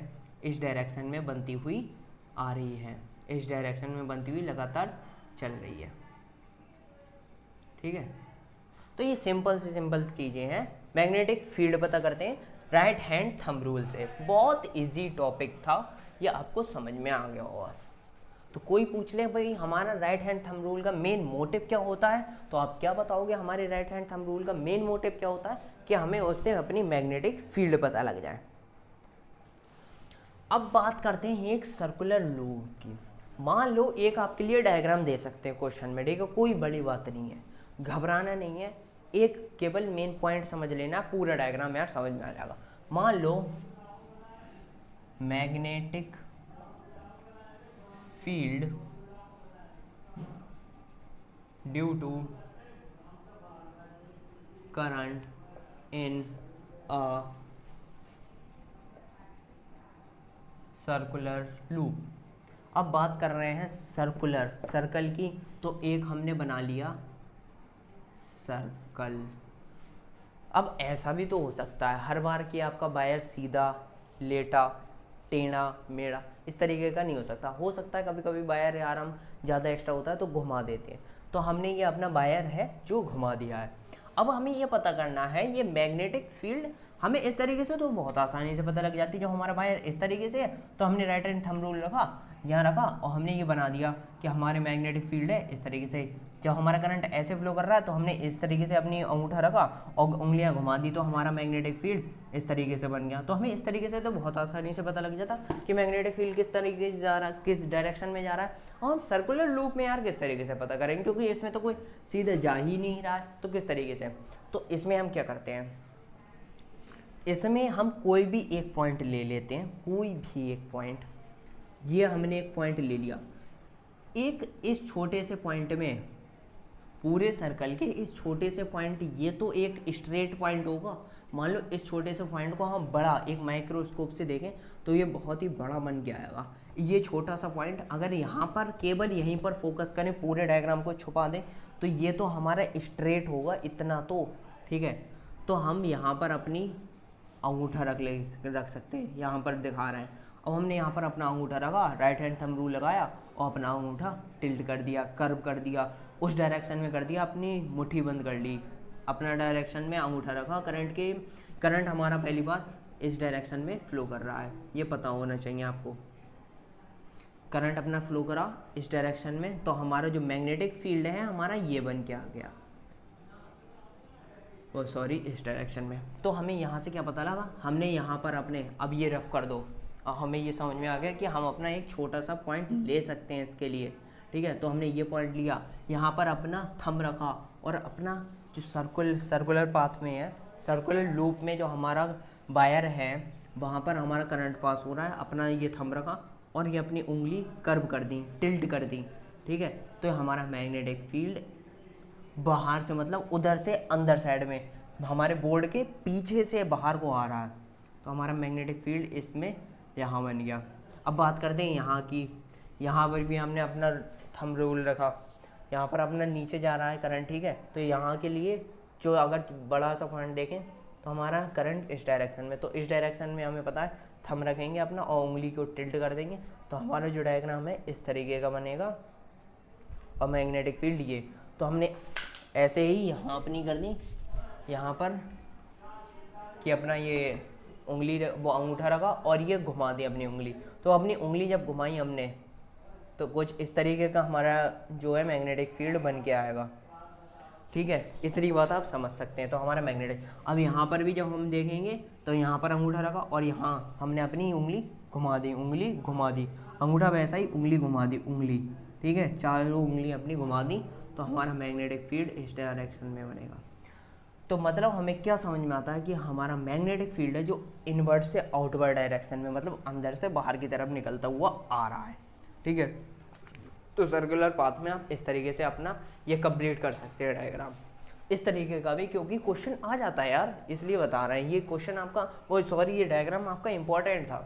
इस डायरेक्शन में बनती हुई आ रही है, इस डायरेक्शन में बनती हुई लगातार चल रही है, ठीक है। तो ये सिंपल से सिंपल चीज़ें हैं, मैग्नेटिक फील्ड पता करते हैं राइट हैंड थंब रूल से। बहुत इजी टॉपिक था, ये आपको समझ में आ गया होगा। तो कोई पूछ ले भाई हमारा राइट हैंड थंब रूल का मेन मोटिव क्या होता है, तो आप क्या बताओगे? हमारे राइट हैंड थंब रूल का मेन मोटिव क्या होता है कि हमें उससे अपनी मैग्नेटिक फील्ड पता लग जाए। अब बात करते हैं एक सर्कुलर लूप की। मान लो एक आपके लिए डायग्राम दे सकते हैं क्वेश्चन में, ठीक है, कोई बड़ी बात नहीं है, घबराना नहीं है, एक केवल मेन पॉइंट समझ लेना, पूरा डायग्राम यार समझ में आ जाएगा। मान लो magnetic field due to current in a circular loop. अब बात कर रहे हैं सर्कुलर, सर्कल की, तो एक हमने बना लिया सर्कल। अब ऐसा भी तो हो सकता है हर बार कि आपका वायर सीधा, लेटा, टेढ़ा मेढ़ा इस तरीके का नहीं हो सकता है कभी कभी वायर यार हम ज़्यादा एक्स्ट्रा होता है तो घुमा देते हैं, तो हमने ये अपना वायर है जो घुमा दिया है। अब हमें ये पता करना है ये मैग्नेटिक फील्ड हमें इस तरीके से तो बहुत आसानी से पता लग जाती है। जब हमारा वायर इस तरीके से है तो हमने राइट हैंड थंब रूल रखा, यहाँ रखा और हमने ये बना दिया कि हमारे मैग्नेटिक फील्ड है इस तरीके से। जब हमारा करंट ऐसे फ्लो कर रहा है तो हमने इस तरीके से अपनी अंगूठा रखा और उंगलियां घुमा दी तो हमारा मैग्नेटिक फील्ड इस तरीके से बन गया। तो हमें इस तरीके से तो बहुत आसानी से पता लग जाता कि मैग्नेटिक फील्ड किस तरीके से जा रहा है, किस डायरेक्शन में जा रहा है। और हम सर्कुलर लूप में यार किस तरीके से पता करेंगे, क्योंकि इसमें तो कोई सीधे जा ही नहीं रहा है, तो किस तरीके से। तो इसमें हम क्या करते हैं, इसमें हम कोई भी एक पॉइंट ले लेते हैं, कोई भी एक पॉइंट। ये हमने एक पॉइंट ले लिया, एक इस छोटे से पॉइंट में, पूरे सर्कल के इस छोटे से पॉइंट, ये तो एक स्ट्रेट पॉइंट होगा। मान लो इस छोटे से पॉइंट को हम बड़ा एक माइक्रोस्कोप से देखें तो ये बहुत ही बड़ा बन के आएगा। ये छोटा सा पॉइंट अगर यहाँ पर केवल यहीं पर फोकस करें, पूरे डायग्राम को छुपा दें, तो ये तो हमारा स्ट्रेट होगा इतना तो, ठीक है। तो हम यहाँ पर अपनी अंगूठा रख सकते हैं, यहाँ पर दिखा रहे हैं। अब हमने यहाँ पर अपना अंगूठा रखा, राइट हैंड थंब रूल लगाया और अपना अंगूठा टिल्ट कर दिया, कर्व कर दिया, उस डायरेक्शन में कर दिया, अपनी मुट्ठी बंद कर ली, अपना डायरेक्शन में अंगूठा रखा। करंट हमारा पहली बात इस डायरेक्शन में फ्लो कर रहा है, ये पता होना चाहिए आपको। करंट अपना फ्लो करा इस डायरेक्शन में, तो हमारा जो मैग्नेटिक फील्ड है हमारा ये बन के आ गया, वो सॉरी इस डायरेक्शन में। तो हमें यहाँ से क्या पता लगा, हमने यहाँ पर अपने, अब ये रफ कर दो, और हमें ये समझ में आ गया कि हम अपना एक छोटा सा पॉइंट ले सकते हैं इसके लिए, ठीक है। तो हमने ये पॉइंट लिया, यहाँ पर अपना थंब रखा और अपना जो सर्कुलर पाथ में है, सर्कुलर लूप में जो हमारा वायर है वहाँ पर हमारा करंट पास हो रहा है, अपना ये थंब रखा और ये अपनी उंगली कर्व कर दी, टिल्ट कर दी, ठीक है। तो हमारा मैग्नेटिक फील्ड बाहर से, मतलब उधर से अंदर साइड में, हमारे बोर्ड के पीछे से बाहर को आ रहा है, तो हमारा मैग्नेटिक फील्ड इसमें यहाँ बन गया। अब बात करते हैं यहाँ की, यहाँ पर भी हमने अपना थंब रूल रखा, यहाँ पर अपना नीचे जा रहा है करंट, ठीक है। तो यहाँ के लिए जो अगर बड़ा सा पॉइंट देखें तो हमारा करंट इस डायरेक्शन में, तो इस डायरेक्शन में हमें पता है थंब रखेंगे अपना और उंगली को टिल्ट कर देंगे, तो हमारा जो डायग्राम है इस तरीके का बनेगा। और मैग्नेटिक फील्ड ये, तो हमने ऐसे ही यहाँ अपनी कर दी, यहाँ पर कि अपना ये उंगली वो अंगूठा रखा और ये घुमा दी अपनी उंगली। तो अपनी उंगली जब घुमाई हमने तो कुछ इस तरीके का हमारा जो है मैग्नेटिक फील्ड बन के आएगा, ठीक है। इतनी बात आप समझ सकते हैं। तो हमारा मैग्नेटिक, अब यहाँ पर भी जब हम देखेंगे तो यहाँ पर अंगूठा रखा और यहाँ हमने अपनी उंगली घुमा दी, उंगली घुमा दी, अंगूठा वैसा ही उंगली घुमा दी, उंगली, ठीक है, चारों उंगली अपनी घुमा दी, तो हमारा मैग्नेटिक फील्ड इस डायरेक्शन में बनेगा। तो मतलब हमें क्या समझ में आता है कि हमारा मैग्नेटिक फील्ड है जो इनवर्ट से आउटवर्ड डायरेक्शन में, मतलब अंदर से बाहर की तरफ निकलता हुआ आ रहा है, ठीक है। तो सर्कुलर पाथ में आप इस तरीके से अपना ये कंप्लीट कर सकते हैं डायग्राम, इस तरीके का भी, क्योंकि क्वेश्चन आ जाता है यार, इसलिए बता रहे हैं। ये क्वेश्चन आपका, वो सॉरी ये डायग्राम आपका इंपॉर्टेंट था,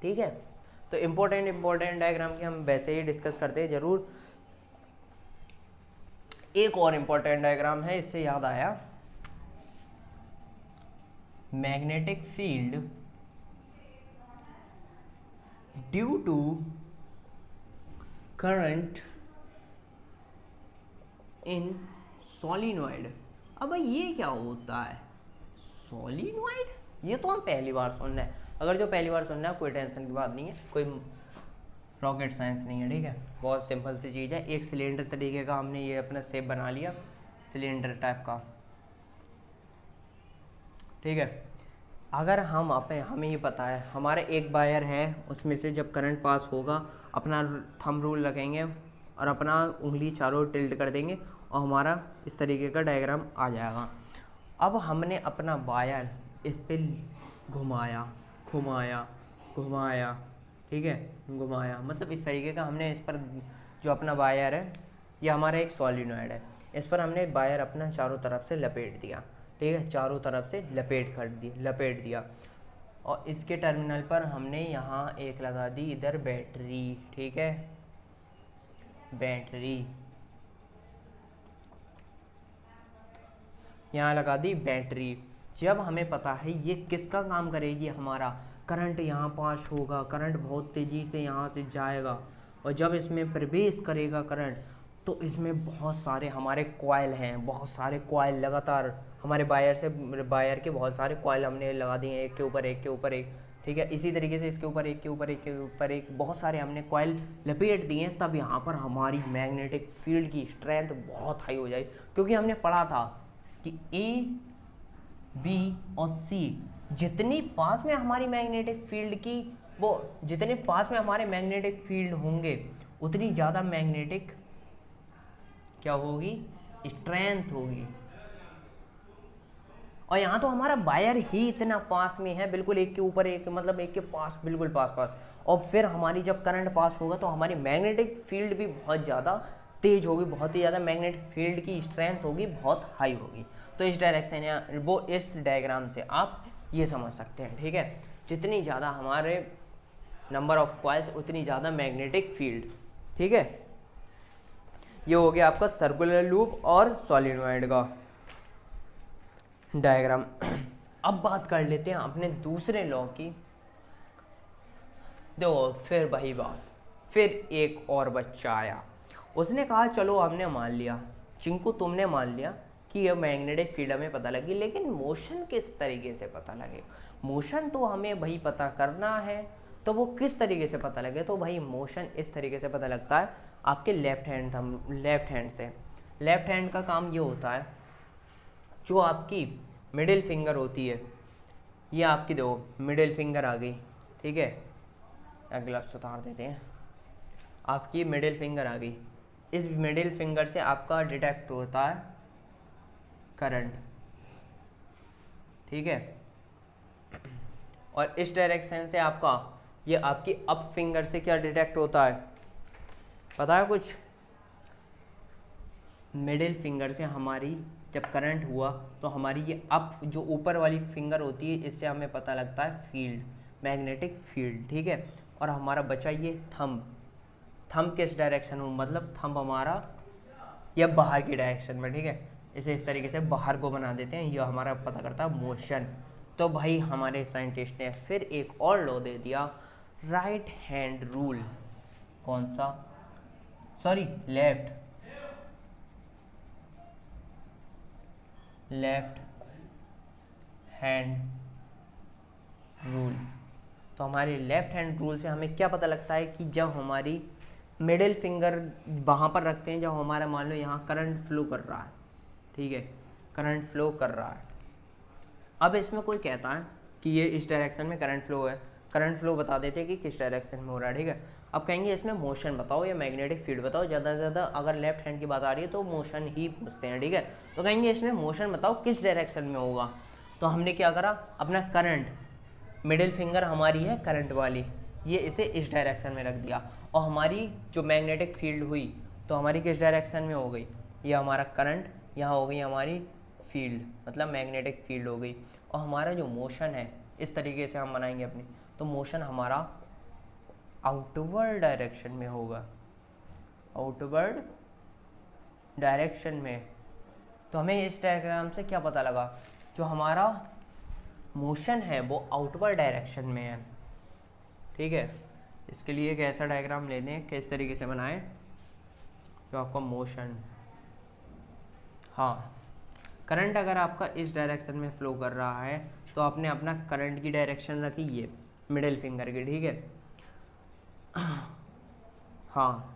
ठीक है। तो इम्पोर्टेंट डायग्राम की हम वैसे ही डिस्कस करते हैं जरूर। एक और इम्पोर्टेंट डायग्राम है, इससे याद आया, magnetic field due to current in solenoid. अब भाई ये क्या होता है सोलिनॉइड, ये तो हम पहली बार सुन रहे हैं। अगर जो पहली बार सुन रहे हैं कोई टेंशन की बात नहीं है, कोई रॉकेट साइंस नहीं है, ठीक है, बहुत सिंपल सी चीज़ है। एक सिलेंडर तरीके का हमने ये अपना शेप बना लिया, सिलेंडर टाइप का, ठीक है। अगर हम हमें ये पता है हमारा एक वायर है, उसमें से जब करंट पास होगा अपना थंब रूल लगाएंगे और अपना उंगली चारों टिल्ट कर देंगे और हमारा इस तरीके का डायग्राम आ जाएगा। अब हमने अपना वायर इस पर घुमाया घुमाया घुमाया, ठीक है, घुमाया मतलब इस तरीके का हमने इस पर जो अपना वायर है, ये हमारा एक सॉलिनॉइड है, इस पर हमने वायर अपना चारों तरफ से लपेट दिया, ठीक है, चारों तरफ से लपेट दिया और इसके टर्मिनल पर हमने यहाँ एक लगा दी इधर बैटरी, ठीक है, बैटरी यहाँ लगा दी बैटरी। जब हमें पता है ये किसका काम करेगी, हमारा करंट यहाँ पास होगा, करंट बहुत तेज़ी से यहाँ से जाएगा और जब इसमें प्रवेश करेगा करंट तो इसमें बहुत सारे हमारे कॉइल हैं, बहुत सारे कॉइल लगातार हमारे वायर के बहुत सारे कॉइल हमने लगा दिए एक के ऊपर एक के ऊपर एक, ठीक है, इसी तरीके से इसके ऊपर एक के ऊपर एक के ऊपर एक बहुत सारे हमने कॉइल लपेट दिए। तब यहाँ पर हमारी मैग्नेटिक फील्ड की स्ट्रेंथ बहुत हाई हो जाएगी, क्योंकि हमने पढ़ा था कि ए बी और सी जितनी पास में हमारी मैग्नेटिक फील्ड की वो जितने पास में हमारे मैग्नेटिक फील्ड होंगे उतनी ज़्यादा मैग्नेटिक क्या होगी, स्ट्रेंथ होगी। और यहाँ तो हमारा वायर ही इतना पास में है, बिल्कुल एक के ऊपर एक, मतलब एक के पास, बिल्कुल पास पास, और फिर हमारी जब करंट पास होगा तो हमारी मैग्नेटिक फील्ड भी बहुत ज़्यादा तेज होगी, बहुत ही ज़्यादा मैग्नेटिक फील्ड की स्ट्रेंथ होगी, बहुत हाई होगी। तो इस डायरेक्शन या वो इस डायग्राम से आप ये समझ सकते हैं, ठीक है, जितनी ज़्यादा हमारे नंबर ऑफ कॉइल्स उतनी ज़्यादा मैग्नेटिक फील्ड, ठीक है। ये हो गया आपका सर्कुलर लूप और सॉलिनॉइड का डायग्राम। अब बात कर लेते हैं अपने दूसरे लॉ की। देखो फिर वही बात, फिर एक और बच्चा आया, उसने कहा चलो हमने मान लिया चिंकू, तुमने मान लिया कि यह मैग्नेटिक फील्ड हमें पता लगी, लेकिन मोशन किस तरीके से पता लगे, मोशन तो हमें वही पता करना है, तो वो किस तरीके से पता लगे। तो भाई मोशन इस तरीके से पता लगता है आपके लेफ्ट हैंड से। लेफ्ट हैंड का काम ये होता है, जो आपकी मिडिल फिंगर होती है, ये आपकी देखो मिडिल फिंगर आ गई, ठीक है, ग्लव्स उतार देते हैं, आपकी मिडिल फिंगर आ गई, इस मिडिल फिंगर से आपका डिटेक्ट होता है करंट, ठीक है, और इस डायरेक्शन से आपका ये आपकी अप फिंगर से क्या डिटेक्ट होता है, पता है कुछ, मिडिल फिंगर से हमारी जब करंट हुआ तो हमारी ये अप जो ऊपर वाली फिंगर होती है इससे हमें पता लगता है फील्ड, मैग्नेटिक फील्ड, ठीक है। और हमारा बचा ये थंब किस डायरेक्शन में, मतलब थंब हमारा या बाहर की डायरेक्शन में, ठीक है, इसे इस तरीके से बाहर को बना देते हैं, यह हमारा पता करता है मोशन। तो भाई हमारे साइंटिस्ट ने फिर एक और लॉ दे दिया, राइट हैंड रूल, कौन सा, सॉरी लेफ्ट हैंड रूल। तो हमारे लेफ्ट हैंड रूल से हमें क्या पता लगता है कि जब हमारी मिडिल फिंगर वहाँ पर रखते हैं, जब हमारा मान लो यहाँ करंट फ्लो कर रहा है, ठीक है, करंट फ्लो कर रहा है, अब इसमें कोई कहता है कि ये इस डायरेक्शन में करंट फ्लो है, करंट फ्लो बता देते हैं कि किस डायरेक्शन में हो रहा है, ठीक है। अब कहेंगे इसमें मोशन बताओ या मैग्नेटिक फील्ड बताओ, ज़्यादा से ज़्यादा अगर लेफ्ट हैंड की बात आ रही है तो मोशन ही पूछते हैं, ठीक है। तो कहेंगे इसमें मोशन बताओ किस डायरेक्शन में होगा, तो हमने क्या करा, अपना करंट, मिडिल फिंगर हमारी है करंट वाली, ये इसे इस डायरेक्शन में रख दिया, और हमारी जो मैग्नेटिक फील्ड हुई तो हमारी किस डायरेक्शन में हो गई, ये हमारा करंट, यहाँ हो गई हमारी फील्ड, मतलब मैग्नेटिक फील्ड हो गई। और हमारा जो मोशन है इस तरीके से हम बनाएंगे अपनी, तो मोशन हमारा आउटवर्ड डायरेक्शन में होगा, आउटवर्ड डायरेक्शन में। तो हमें इस डायग्राम से क्या पता लगा, जो हमारा मोशन है वो आउटवर्ड डायरेक्शन में है, ठीक है। इसके लिए एक ऐसा डायग्राम लेते हैं, किस तरीके से बनाएं, जो आपका मोशन, हाँ, करंट अगर आपका इस डायरेक्शन में फ्लो कर रहा है तो आपने अपना करंट की डायरेक्शन रखी ये मिडिल फिंगर की, ठीक है, हाँ,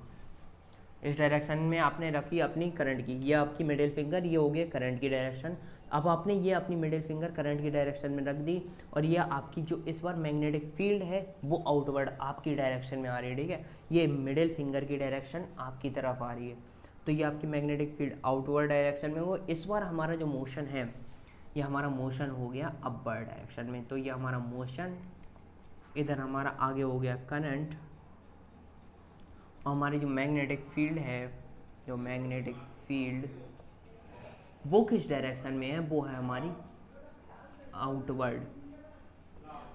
इस डायरेक्शन में आपने रखी अपनी करंट की, ये आपकी मिडिल फिंगर, ये हो गया करंट की डायरेक्शन। अब आपने ये अपनी मिडिल फिंगर करंट की डायरेक्शन में रख दी और ये आपकी जो इस बार मैग्नेटिक फील्ड है वो आउटवर्ड आपकी डायरेक्शन में आ रही है, ठीक है। ये मिडिल फिंगर की डायरेक्शन आपकी तरफ आ रही है, तो ये आपकी मैग्नेटिक फील्ड आउटवर्ड डायरेक्शन में हो। इस बार हमारा जो मोशन है ये हमारा मोशन हो गया अपवर्ड डायरेक्शन में, तो ये हमारा मोशन, इधर हमारा आगे हो गया करंट, और हमारी जो मैग्नेटिक फील्ड है, जो मैग्नेटिक फील्ड वो किस डायरेक्शन में है, वो है हमारी आउटवर्ड।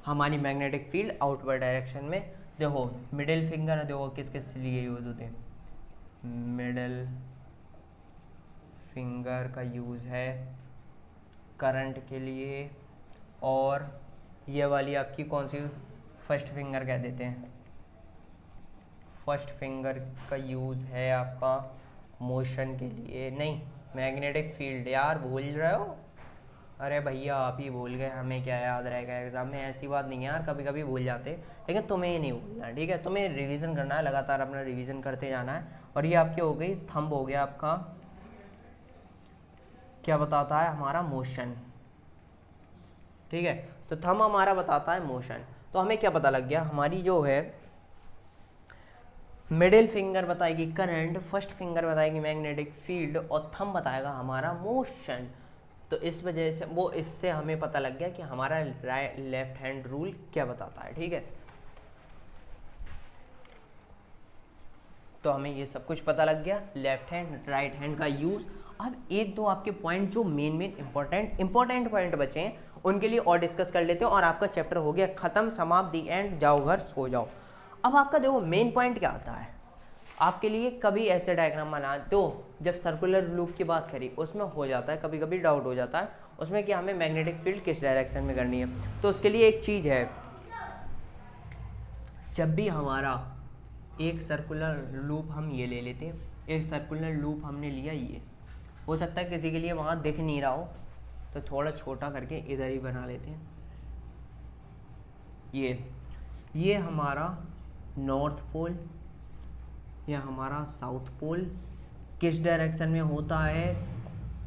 हमारी मैग्नेटिक फील्ड आउटवर्ड डायरेक्शन में। देखो मिडिल फिंगर देखो किस किस लिए यूज होते हैं, मिडिल फिंगर का यूज़ है करंट के लिए, और ये वाली आपकी कौन सी फर्स्ट फिंगर कह देते हैं, फर्स्ट फिंगर का यूज़ है आपका मोशन के लिए। नहीं, मैग्नेटिक फील्ड यार भूल रहे हो, अरे भैया आप ही भूल गए, हमें क्या याद रहेगा एग्जाम में, ऐसी बात नहीं है यार, कभी कभी भूल जाते हैं, लेकिन तुम्हें ये नहीं भूलना है, ठीक है। तुम्हें रिवीजन करना है, लगातार अपना रिवीजन करते जाना है। और ये आपकी हो गई थंब, हो गया आपका, क्या बताता है हमारा मोशन, ठीक है। तो थंब हमारा बताता है मोशन। तो हमें क्या पता लग गया, हमारी जो है मिडिल फिंगर बताएगी करंट, फर्स्ट फिंगर बताएगी मैग्नेटिक फील्ड, और थंब बताएगा हमारा मोशन। तो इस वजह से वो, इससे हमें पता लग गया कि हमारा लेफ्ट हैंड रूल क्या बताता है, ठीक है। तो हमें ये सब कुछ पता लग गया, लेफ्ट हैंड राइट हैंड का यूज। अब एक दो आपके पॉइंट जो मेन इंपॉर्टेंट पॉइंट बचे हैं उनके लिए और डिस्कस कर लेते हैं, और आपका चैप्टर हो गया खत्म, समाप्त, दी एंड, जाओ घर सो जाओ। अब आपका देखो मेन पॉइंट क्या आता है आपके लिए, कभी ऐसे डायग्राम बना तो जब सर्कुलर लूप की बात करी उसमें हो जाता है, कभी कभी डाउट हो जाता है उसमें कि हमें मैग्नेटिक फील्ड किस डायरेक्शन में करनी है। तो उसके लिए एक चीज़ है, जब भी हमारा एक सर्कुलर लूप हम ये ले लेते हैं, एक सर्कुलर लूप हमने लिया, ये हो सकता है किसी के लिए वहाँ दिख नहीं रहा हो तो थोड़ा छोटा करके इधर ही बना लेते हैं। ये हमारा नॉर्थ पोल, यह हमारा साउथ पोल किस डायरेक्शन में होता है,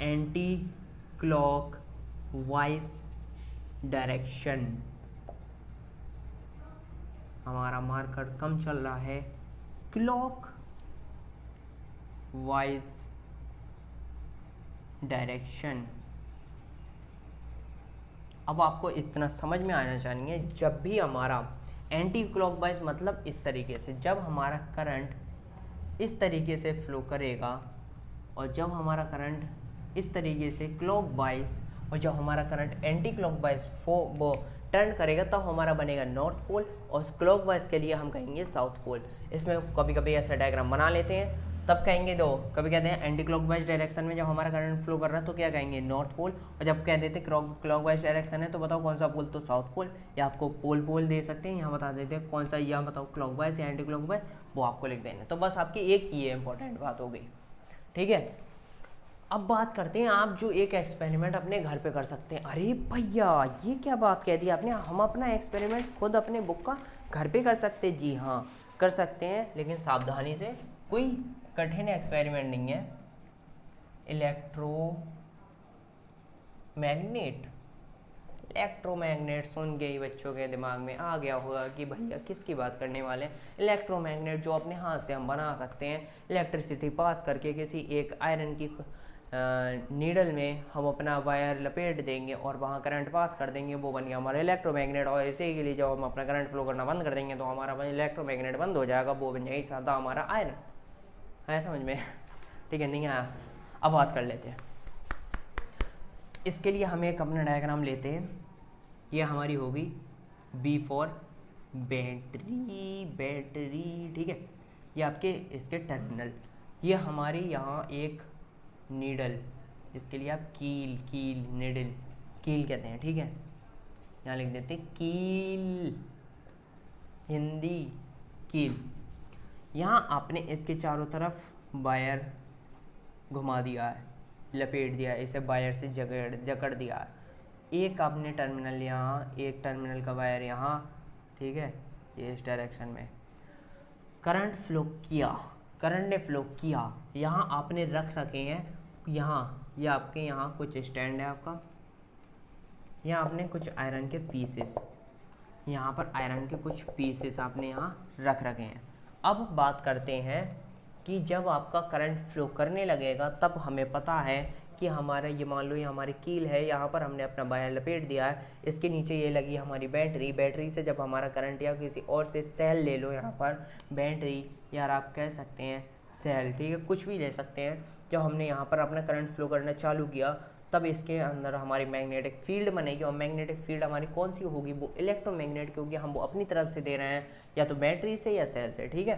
एंटी क्लॉक वाइज डायरेक्शन। हमारा मार्कर कम चल रहा है, क्लॉक वाइज डायरेक्शन। अब आपको इतना समझ में आना चाहिए, जब भी हमारा एंटी क्लॉकवाइज मतलब इस तरीके से, जब हमारा करंट इस तरीके से फ्लो करेगा और जब हमारा करंट इस तरीके से क्लॉकवाइज, और जब हमारा करंट एंटी क्लॉकवाइज वो टर्न करेगा तब हमारा बनेगा नॉर्थ पोल, और क्लॉकवाइज के लिए हम कहेंगे साउथ पोल। इसमें कभी कभी ऐसा डायग्राम बना लेते हैं, तब कहेंगे दो, कभी कहते हैं एंटी क्लॉकवाइज डायरेक्शन में जब हमारा करंट फ्लो कर रहा है तो क्या कहेंगे नॉर्थ पोल, और जब कह देते क्लॉकवाइज डायरेक्शन है तो बताओ कौन सा पोल, तो साउथ पोल। या आपको पोल दे सकते हैं, यहाँ बता देते हैं कौन सा, यहाँ बताओ क्लॉकवाइज या एंटी क्लॉकवाइज, वो आपको लिख देना। तो बस आपकी एक ये इंपॉर्टेंट बात हो गई, ठीक है। अब बात करते हैं आप जो एक एक्सपेरिमेंट अपने घर पे कर सकते हैं। अरे भैया ये क्या बात कह दी आपने, हम अपना एक्सपेरिमेंट खुद अपने बुक का घर पे कर सकते हैं? जी हाँ कर सकते हैं, लेकिन सावधानी से, कोई कठिन एक्सपेरिमेंट नहीं है। इलेक्ट्रोमैग्नेट सुन के ही बच्चों के दिमाग में आ गया होगा कि भैया किसकी बात करने वाले हैं। इलेक्ट्रोमैग्नेट जो अपने हाथ से हम बना सकते हैं, इलेक्ट्रिसिटी पास करके किसी एक आयरन की नीडल में हम अपना वायर लपेट देंगे और वहाँ करंट पास कर देंगे, वो बन गया हमारा इलेक्ट्रोमैग्नेट। और इसी के लिए जब हम अपना करंट फ्लो करना बंद कर देंगे तो हमारा इलेक्ट्रोमैग्नेट बंद हो जाएगा, वो बन जाएगी सादा हमारा आयरन। है समझ में? ठीक है, नहीं आया? अब बात कर लेते हैं। इसके लिए हम एक अपना डायग्राम लेते हैं, ये हमारी होगी बी फॉर बैटरी, ठीक है। ये आपके इसके टर्मिनल, ये हमारी यहाँ एक नीडल, जिसके लिए आप नीडल कील कहते हैं, ठीक है। यहाँ लिख देते हैं कील, हिंदी कील। यहाँ आपने इसके चारों तरफ वायर घुमा दिया है, लपेट दिया है, इसे वायर से जकड़ दिया है। एक आपने टर्मिनल यहाँ, एक टर्मिनल का वायर यहाँ, ठीक है, ये इस डायरेक्शन में करंट फ्लो किया, करंट ने फ्लो किया, यहाँ आपने रख रखे हैं, यहाँ ये आपके यहाँ कुछ स्टैंड है आपका, यहाँ आपने कुछ आयरन के पीसेस, यहाँ पर आयरन के कुछ पीसेस आपने यहाँ रख रखे हैं। अब बात करते हैं कि जब आपका करंट फ्लो करने लगेगा तब हमें पता है कि हमारा ये मान लो ये हमारी कील है, यहाँ पर हमने अपना वायर लपेट दिया है, इसके नीचे ये लगी हमारी बैटरी, बैटरी से जब हमारा करंट या किसी और से सेल ले लो, यहाँ पर बैटरी यार आप कह सकते हैं सेल, ठीक है, कुछ भी ले सकते हैं। जब हमने यहाँ पर अपना करंट फ्लो करना चालू किया तब इसके अंदर हमारी मैग्नेटिक फील्ड बनेगी, और मैग्नेटिक फील्ड हमारी कौन सी होगी, वो इलेक्ट्रोमैग्नेट, क्योंकि हम वो अपनी तरफ से दे रहे हैं या तो बैटरी से या सेल से, ठीक है।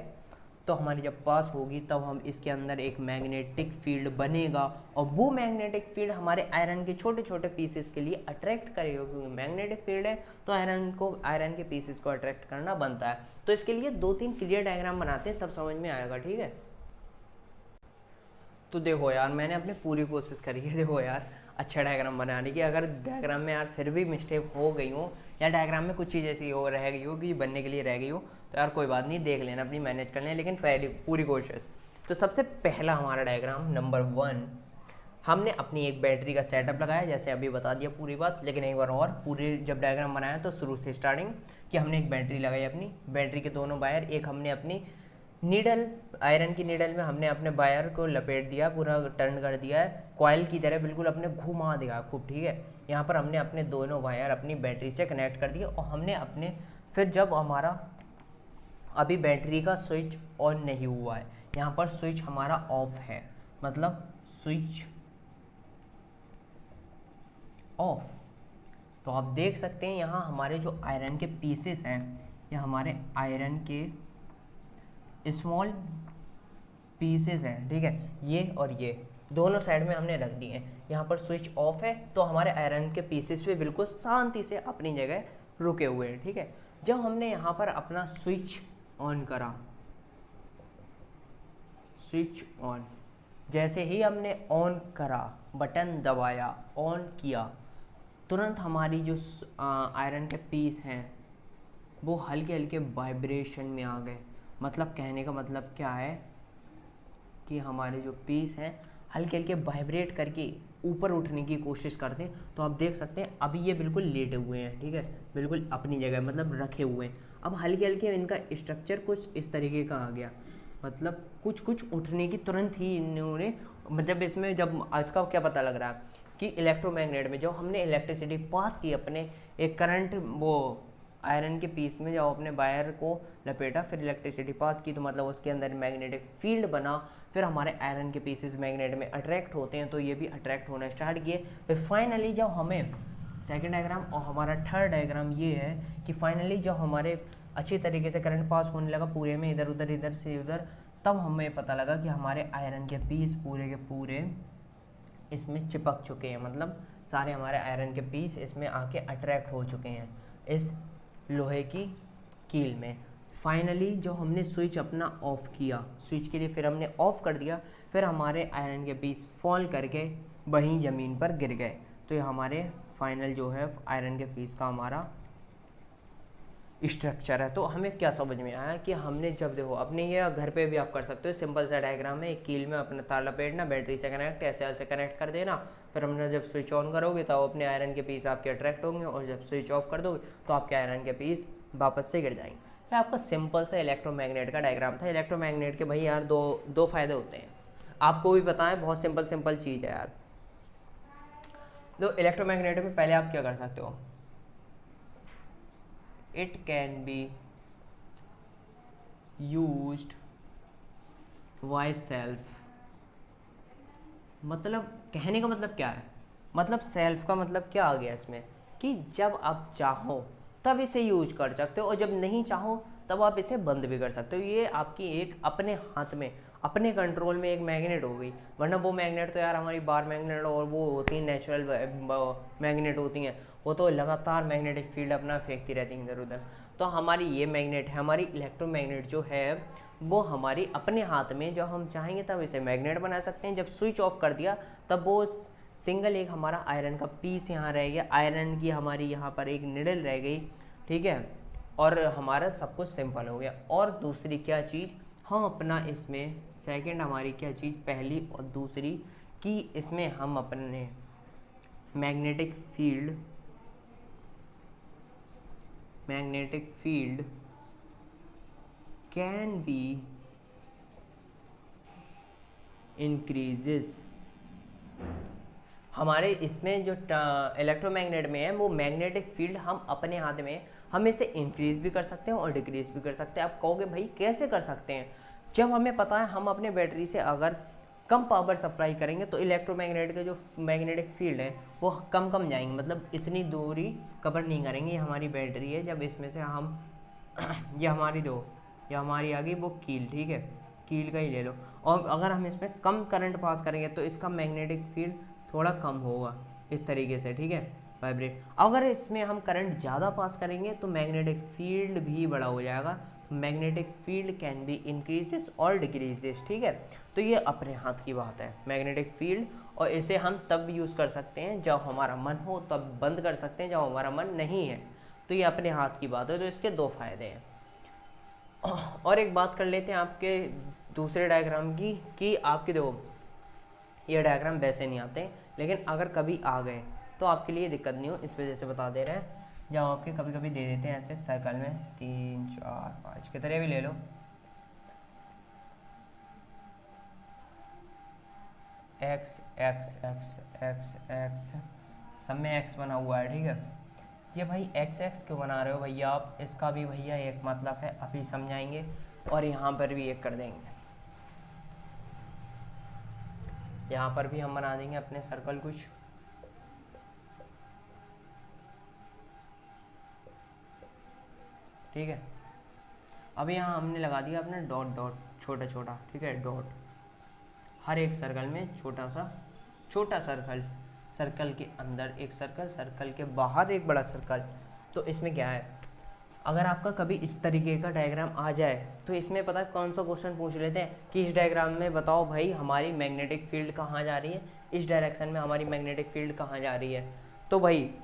तो हमारी जब पास होगी तब हम इसके अंदर एक मैग्नेटिक फील्ड बनेगा, और वो मैग्नेटिक फील्ड हमारे आयरन के छोटे छोटे पीसेस के लिए अट्रैक्ट करेगा, क्योंकि मैग्नेटिक फील्ड है तो आयरन के पीसेस को अट्रैक्ट करना बनता है। तो इसके लिए 2-3 क्लियर डायग्राम बनाते हैं तब समझ में आएगा, ठीक है। तो देखो यार मैंने अपनी पूरी कोशिश करी है, देखो यार अच्छा डायग्राम बनाने की। अगर डायग्राम में यार फिर भी मिस्टेक हो गई हो या डायग्राम में कुछ चीज़ ऐसी हो रह गई हो कि बनने के लिए रह गई हो तो यार कोई बात नहीं, देख लेना, अपनी मैनेज कर लेना, लेकिन पहली पूरी कोशिश। तो सबसे पहला हमारा डायग्राम नंबर 1, हमने अपनी एक बैटरी का सेटअप लगाया, जैसे अभी बता दिया पूरी बात, लेकिन एक बार और पूरे जब डायग्राम बनाया तो शुरू से स्टार्टिंग कि हमने एक बैटरी लगाई, अपनी बैटरी के दोनों वायर, एक हमने अपनी नीडल आयरन की नीडल में हमने अपने वायर को लपेट दिया, पूरा टर्न कर दिया है कॉइल की तरह, बिल्कुल अपने घुमा दिया खूब, ठीक है। यहाँ पर हमने अपने दोनों वायर अपनी बैटरी से कनेक्ट कर दिए, और हमने अपने फिर जब हमारा अभी बैटरी का स्विच ऑन नहीं हुआ है, यहाँ पर स्विच हमारा ऑफ है, मतलब स्विच ऑफ। तो आप देख सकते हैं यहाँ हमारे जो आयरन के पीसेस हैं, ये हमारे आयरन के स्मॉल पीसेस हैं, ठीक है, ये और ये दोनों साइड में हमने रख दिए हैं। यहाँ पर स्विच ऑफ है तो हमारे आयरन के पीसेस पे बिल्कुल शांति से अपनी जगह रुके हुए हैं, ठीक है। जब हमने यहाँ पर अपना स्विच ऑन करा, स्विच ऑन, जैसे ही हमने ऑन करा, बटन दबाया, ऑन किया, तुरंत हमारी जो आयरन के पीस हैं वो हल्के हल्के वाइब्रेशन में आ गए। मतलब कहने का मतलब क्या है कि हमारे जो पीस हैं हल्के हल्के वाइब्रेट करके ऊपर उठने की कोशिश करते हैं। तो आप देख सकते हैं अभी ये बिल्कुल लेटे हुए हैं, ठीक है, बिल्कुल अपनी जगह मतलब रखे हुए हैं। अब हल्के हल्के इनका स्ट्रक्चर कुछ इस तरीके का आ गया, मतलब कुछ कुछ उठने की तुरंत ही इन्होंने, मतलब इसमें जब इसका क्या पता लग रहा है कि इलेक्ट्रोमैग्नेट में जब हमने इलेक्ट्रिसिटी पास की अपने एक करंट वो आयरन के पीस में, जब अपने वायर को लपेटा फिर इलेक्ट्रिसिटी पास की, तो मतलब उसके अंदर मैग्नेटिक फील्ड बना, फिर हमारे आयरन के पीसेस मैग्नेट में अट्रैक्ट होते हैं तो ये भी अट्रैक्ट होना स्टार्ट किए। फिर फाइनली जब हमें सेकेंड डायग्राम और हमारा थर्ड डायग्राम ये है कि फाइनली जब हमारे अच्छी तरीके से करंट पास होने लगा पूरे में, इधर से उधर, तब हमें पता लगा कि हमारे आयरन के पीस पूरे के पूरे इसमें चिपक चुके हैं, मतलब सारे हमारे आयरन के पीस इसमें आके अट्रैक्ट हो चुके हैं इस लोहे की कील में। फाइनली जो हमने स्विच अपना ऑफ किया, स्विच के लिए फिर हमने ऑफ कर दिया, फिर हमारे आयरन के पीस फॉल करके वहीं ज़मीन पर गिर गए। तो ये हमारे फाइनल जो है आयरन के पीस का हमारा स्ट्रक्चर है। तो हमें क्या समझ में आया कि हमने जब देखो अपने ये घर पे भी आप कर सकते हो, सिंपल सा डायग्राम है, एक कील में अपना तार लपेटना, बैटरी से कनेक्ट, एसएल से कनेक्ट कर देना, फिर हमने जब स्विच ऑन करोगे तो अपने आयरन के पीस आपके अट्रैक्ट होंगे, और जब स्विच ऑफ कर दोगे तो आपके आयरन के पीस वापस से गिर जाएंगे। ये आपका सिंपल सा इलेक्ट्रोमैग्नेट का डायग्राम था। इलेक्ट्रोमैग्नेट के भाई यार दो फायदे होते हैं, आपको भी पता है, बहुत सिंपल चीज़ है यार। तो इलेक्ट्रोमैग्नेट में पहले आप क्या कर सकते हो, it can be used by self। मतलब कहने का मतलब क्या है, मतलब सेल्फ का मतलब क्या आ गया इसमें कि जब आप चाहो तब इसे यूज कर सकते हो, और जब नहीं चाहो तब आप इसे बंद भी कर सकते हो। ये आपकी एक अपने हाथ में, अपने कंट्रोल में एक मैग्नेट हो गई, वरना वो मैग्नेट तो यार हमारी बार मैग्नेट और वो होती हैं नेचुरल मैग्नेट होती हैं, वो तो लगातार मैग्नेटिक फील्ड अपना फेंकती रहती हैं इधर उधर। तो हमारी ये मैग्नेट है, हमारी इलेक्ट्रोमैग्नेट जो है वो हमारी अपने हाथ में, जब हम चाहेंगे तब इसे मैग्नेट बना सकते हैं। जब स्विच ऑफ कर दिया तब वो सिंगल एक हमारा आयरन का पीस यहाँ रह गया, आयरन की हमारी यहाँ पर एक निडल रह गई, ठीक है, और हमारा सब कुछ सिंपल हो गया। और दूसरी क्या चीज़, हम अपना इसमें सेकंड हमारी क्या चीज़, पहली और दूसरी, कि इसमें हम अपने magnetic field can be increases. हमारे इसमें जो इलेक्ट्रोमैग्नेट में है वो मैग्नेटिक फील्ड हम अपने हाथ में, हम इसे इंक्रीज भी कर सकते हैं और डिक्रीज भी कर सकते हैं। आप कहोगे भाई कैसे कर सकते हैं? जब हमें पता है हम अपने बैटरी से अगर कम पावर सप्लाई करेंगे तो इलेक्ट्रोमैग्नेट के जो मैग्नेटिक फील्ड है वो कम जाएंगे, मतलब इतनी दूरी कवर नहीं करेंगे। ये हमारी बैटरी है, जब इसमें से हम ये हमारी आ गई वो कील, ठीक है, कील का ही ले लो। और अगर हम इसमें कम करंट पास करेंगे तो इसका मैग्नेटिक फील्ड थोड़ा कम होगा इस तरीके से, ठीक है, वाइब्रेट। अगर इसमें हम करंट ज़्यादा पास करेंगे तो मैग्नेटिक फील्ड भी बड़ा हो जाएगा। Magnetic field can be increases और डिक्रीजेस, ठीक है। तो ये अपने हाथ की बात है मैग्नेटिक फील्ड, और इसे हम तब यूज़ कर सकते हैं जब हमारा मन हो, तब बंद कर सकते हैं जब हमारा मन नहीं है। तो ये अपने हाथ की बात है। तो इसके दो फायदे हैं। और एक बात कर लेते हैं आपके दूसरे डायग्राम की, कि आपके देखो ये डायग्राम वैसे नहीं आते, लेकिन अगर कभी आ गए तो आपके लिए दिक्कत नहीं हो, इस वजह से बता दे रहे हैं। जब आपके कभी कभी दे देते हैं ऐसे सर्कल में 3 4 5 की तरह भी ले लो, X X X X X, सब में एक्स बना हुआ है, ठीक है। ये भाई एक्स एक्स क्यों बना रहे हो भैया आप? इसका भी भैया एक मतलब है, अभी समझाएंगे। और यहाँ पर भी एक कर देंगे, यहाँ पर भी हम बना देंगे अपने सर्कल कुछ, ठीक है। अब यहाँ हमने लगा दिया अपने डॉट डॉट छोटा छोटा, ठीक है, डॉट हर एक सर्कल में छोटा सर्कल, सर्कल के अंदर एक सर्कल, सर्कल के बाहर एक बड़ा सर्कल। तो इसमें क्या है, अगर आपका कभी इस तरीके का डायग्राम आ जाए तो इसमें पता है कौन सा क्वेश्चन पूछ लेते हैं कि इस डायग्राम में बताओ भाई हमारी मैग्नेटिक फील्ड कहाँ जा रही है, इस डायरेक्शन में हमारी मैग्नेटिक फील्ड कहाँ जा रही है। तो भाई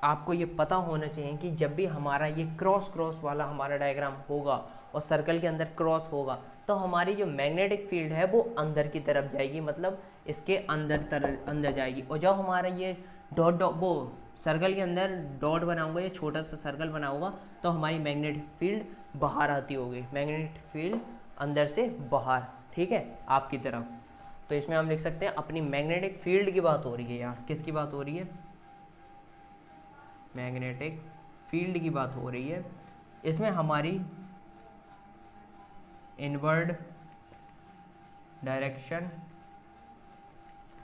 आपको ये पता होना चाहिए कि जब भी हमारा ये क्रॉस वाला हमारा डायग्राम होगा और सर्कल के अंदर क्रॉस होगा तो हमारी जो मैग्नेटिक फील्ड है वो अंदर की तरफ जाएगी, मतलब इसके अंदर जाएगी। और जब हमारा ये डॉट वो सर्कल के अंदर डॉट बना होगा, ये छोटा सा सर्कल बना होगा, तो हमारी मैग्नेटिक फील्ड बाहर आती होगी, मैग्नेटिक फील्ड अंदर से बाहर, ठीक है, आपकी तरफ। तो इसमें हम लिख सकते हैं अपनी मैग्नेटिक फील्ड की बात हो रही है यार, किसकी बात हो रही है? मैग्नेटिक फील्ड की बात हो रही है। इसमें हमारी इनवर्ड डायरेक्शन,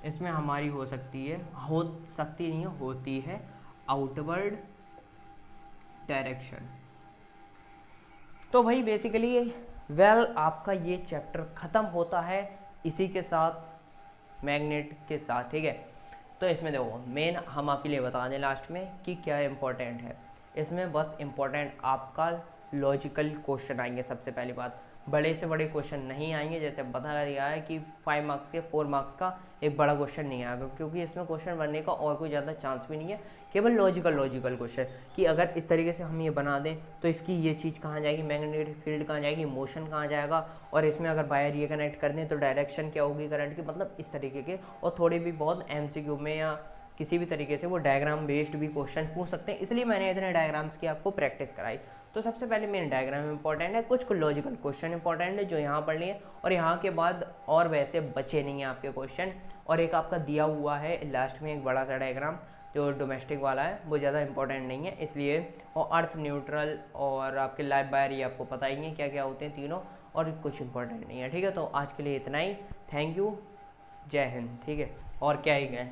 इसमें हमारी हो सकती नहीं है, होती है आउटवर्ड डायरेक्शन। तो भाई बेसिकली आपका ये चैप्टर ख़त्म होता है इसी के साथ, मैग्नेट के साथ, ठीक है। तो इसमें देखो मेन हम आपके लिए बता दें लास्ट में कि क्या इम्पोर्टेंट है। इसमें बस इम्पोर्टेंट आपका लॉजिकल क्वेश्चन आएंगे। सबसे पहली बात, बड़े से बड़े क्वेश्चन नहीं आएंगे, जैसे बता दिया है कि 5 मार्क्स के 4 मार्क्स का एक बड़ा क्वेश्चन नहीं आएगा, क्योंकि इसमें क्वेश्चन बनने का और कोई ज़्यादा चांस भी नहीं है। केवल लॉजिकल क्वेश्चन कि अगर इस तरीके से हम ये बना दें तो इसकी ये चीज़ कहाँ जाएगी, मैग्नेटिक फील्ड कहाँ जाएगी, मोशन कहाँ जाएगा, और इसमें अगर वायर ये कनेक्ट कर दें तो डायरेक्शन क्या होगी करंट की, मतलब इस तरीके के। और थोड़े भी बहुत MCQ में या किसी भी तरीके से वो डायग्राम बेस्ड भी क्वेश्चन पूछ सकते हैं, इसलिए मैंने इतने डायग्राम्स की आपको प्रैक्टिस कराई। तो सबसे पहले मेन डायग्राम इंपॉर्टेंट है, कुछ लॉजिकल क्वेश्चन इंपॉर्टेंट है जो यहाँ पढ़ लिए, और यहाँ के बाद और वैसे बचे नहीं हैं आपके क्वेश्चन। और एक आपका दिया हुआ है लास्ट में एक बड़ा सा डायग्राम जो डोमेस्टिक वाला है, वो ज़्यादा इंपॉर्टेंट नहीं है इसलिए। और अर्थ न्यूट्रल और आपके लाइव वायर ये आपको पता ही नहीं क्या क्या होते हैं तीनों, और कुछ इंपॉर्टेंट नहीं है, ठीक है। तो आज के लिए इतना ही, थैंक यू, जय हिंद, ठीक है। और क्या ही गए।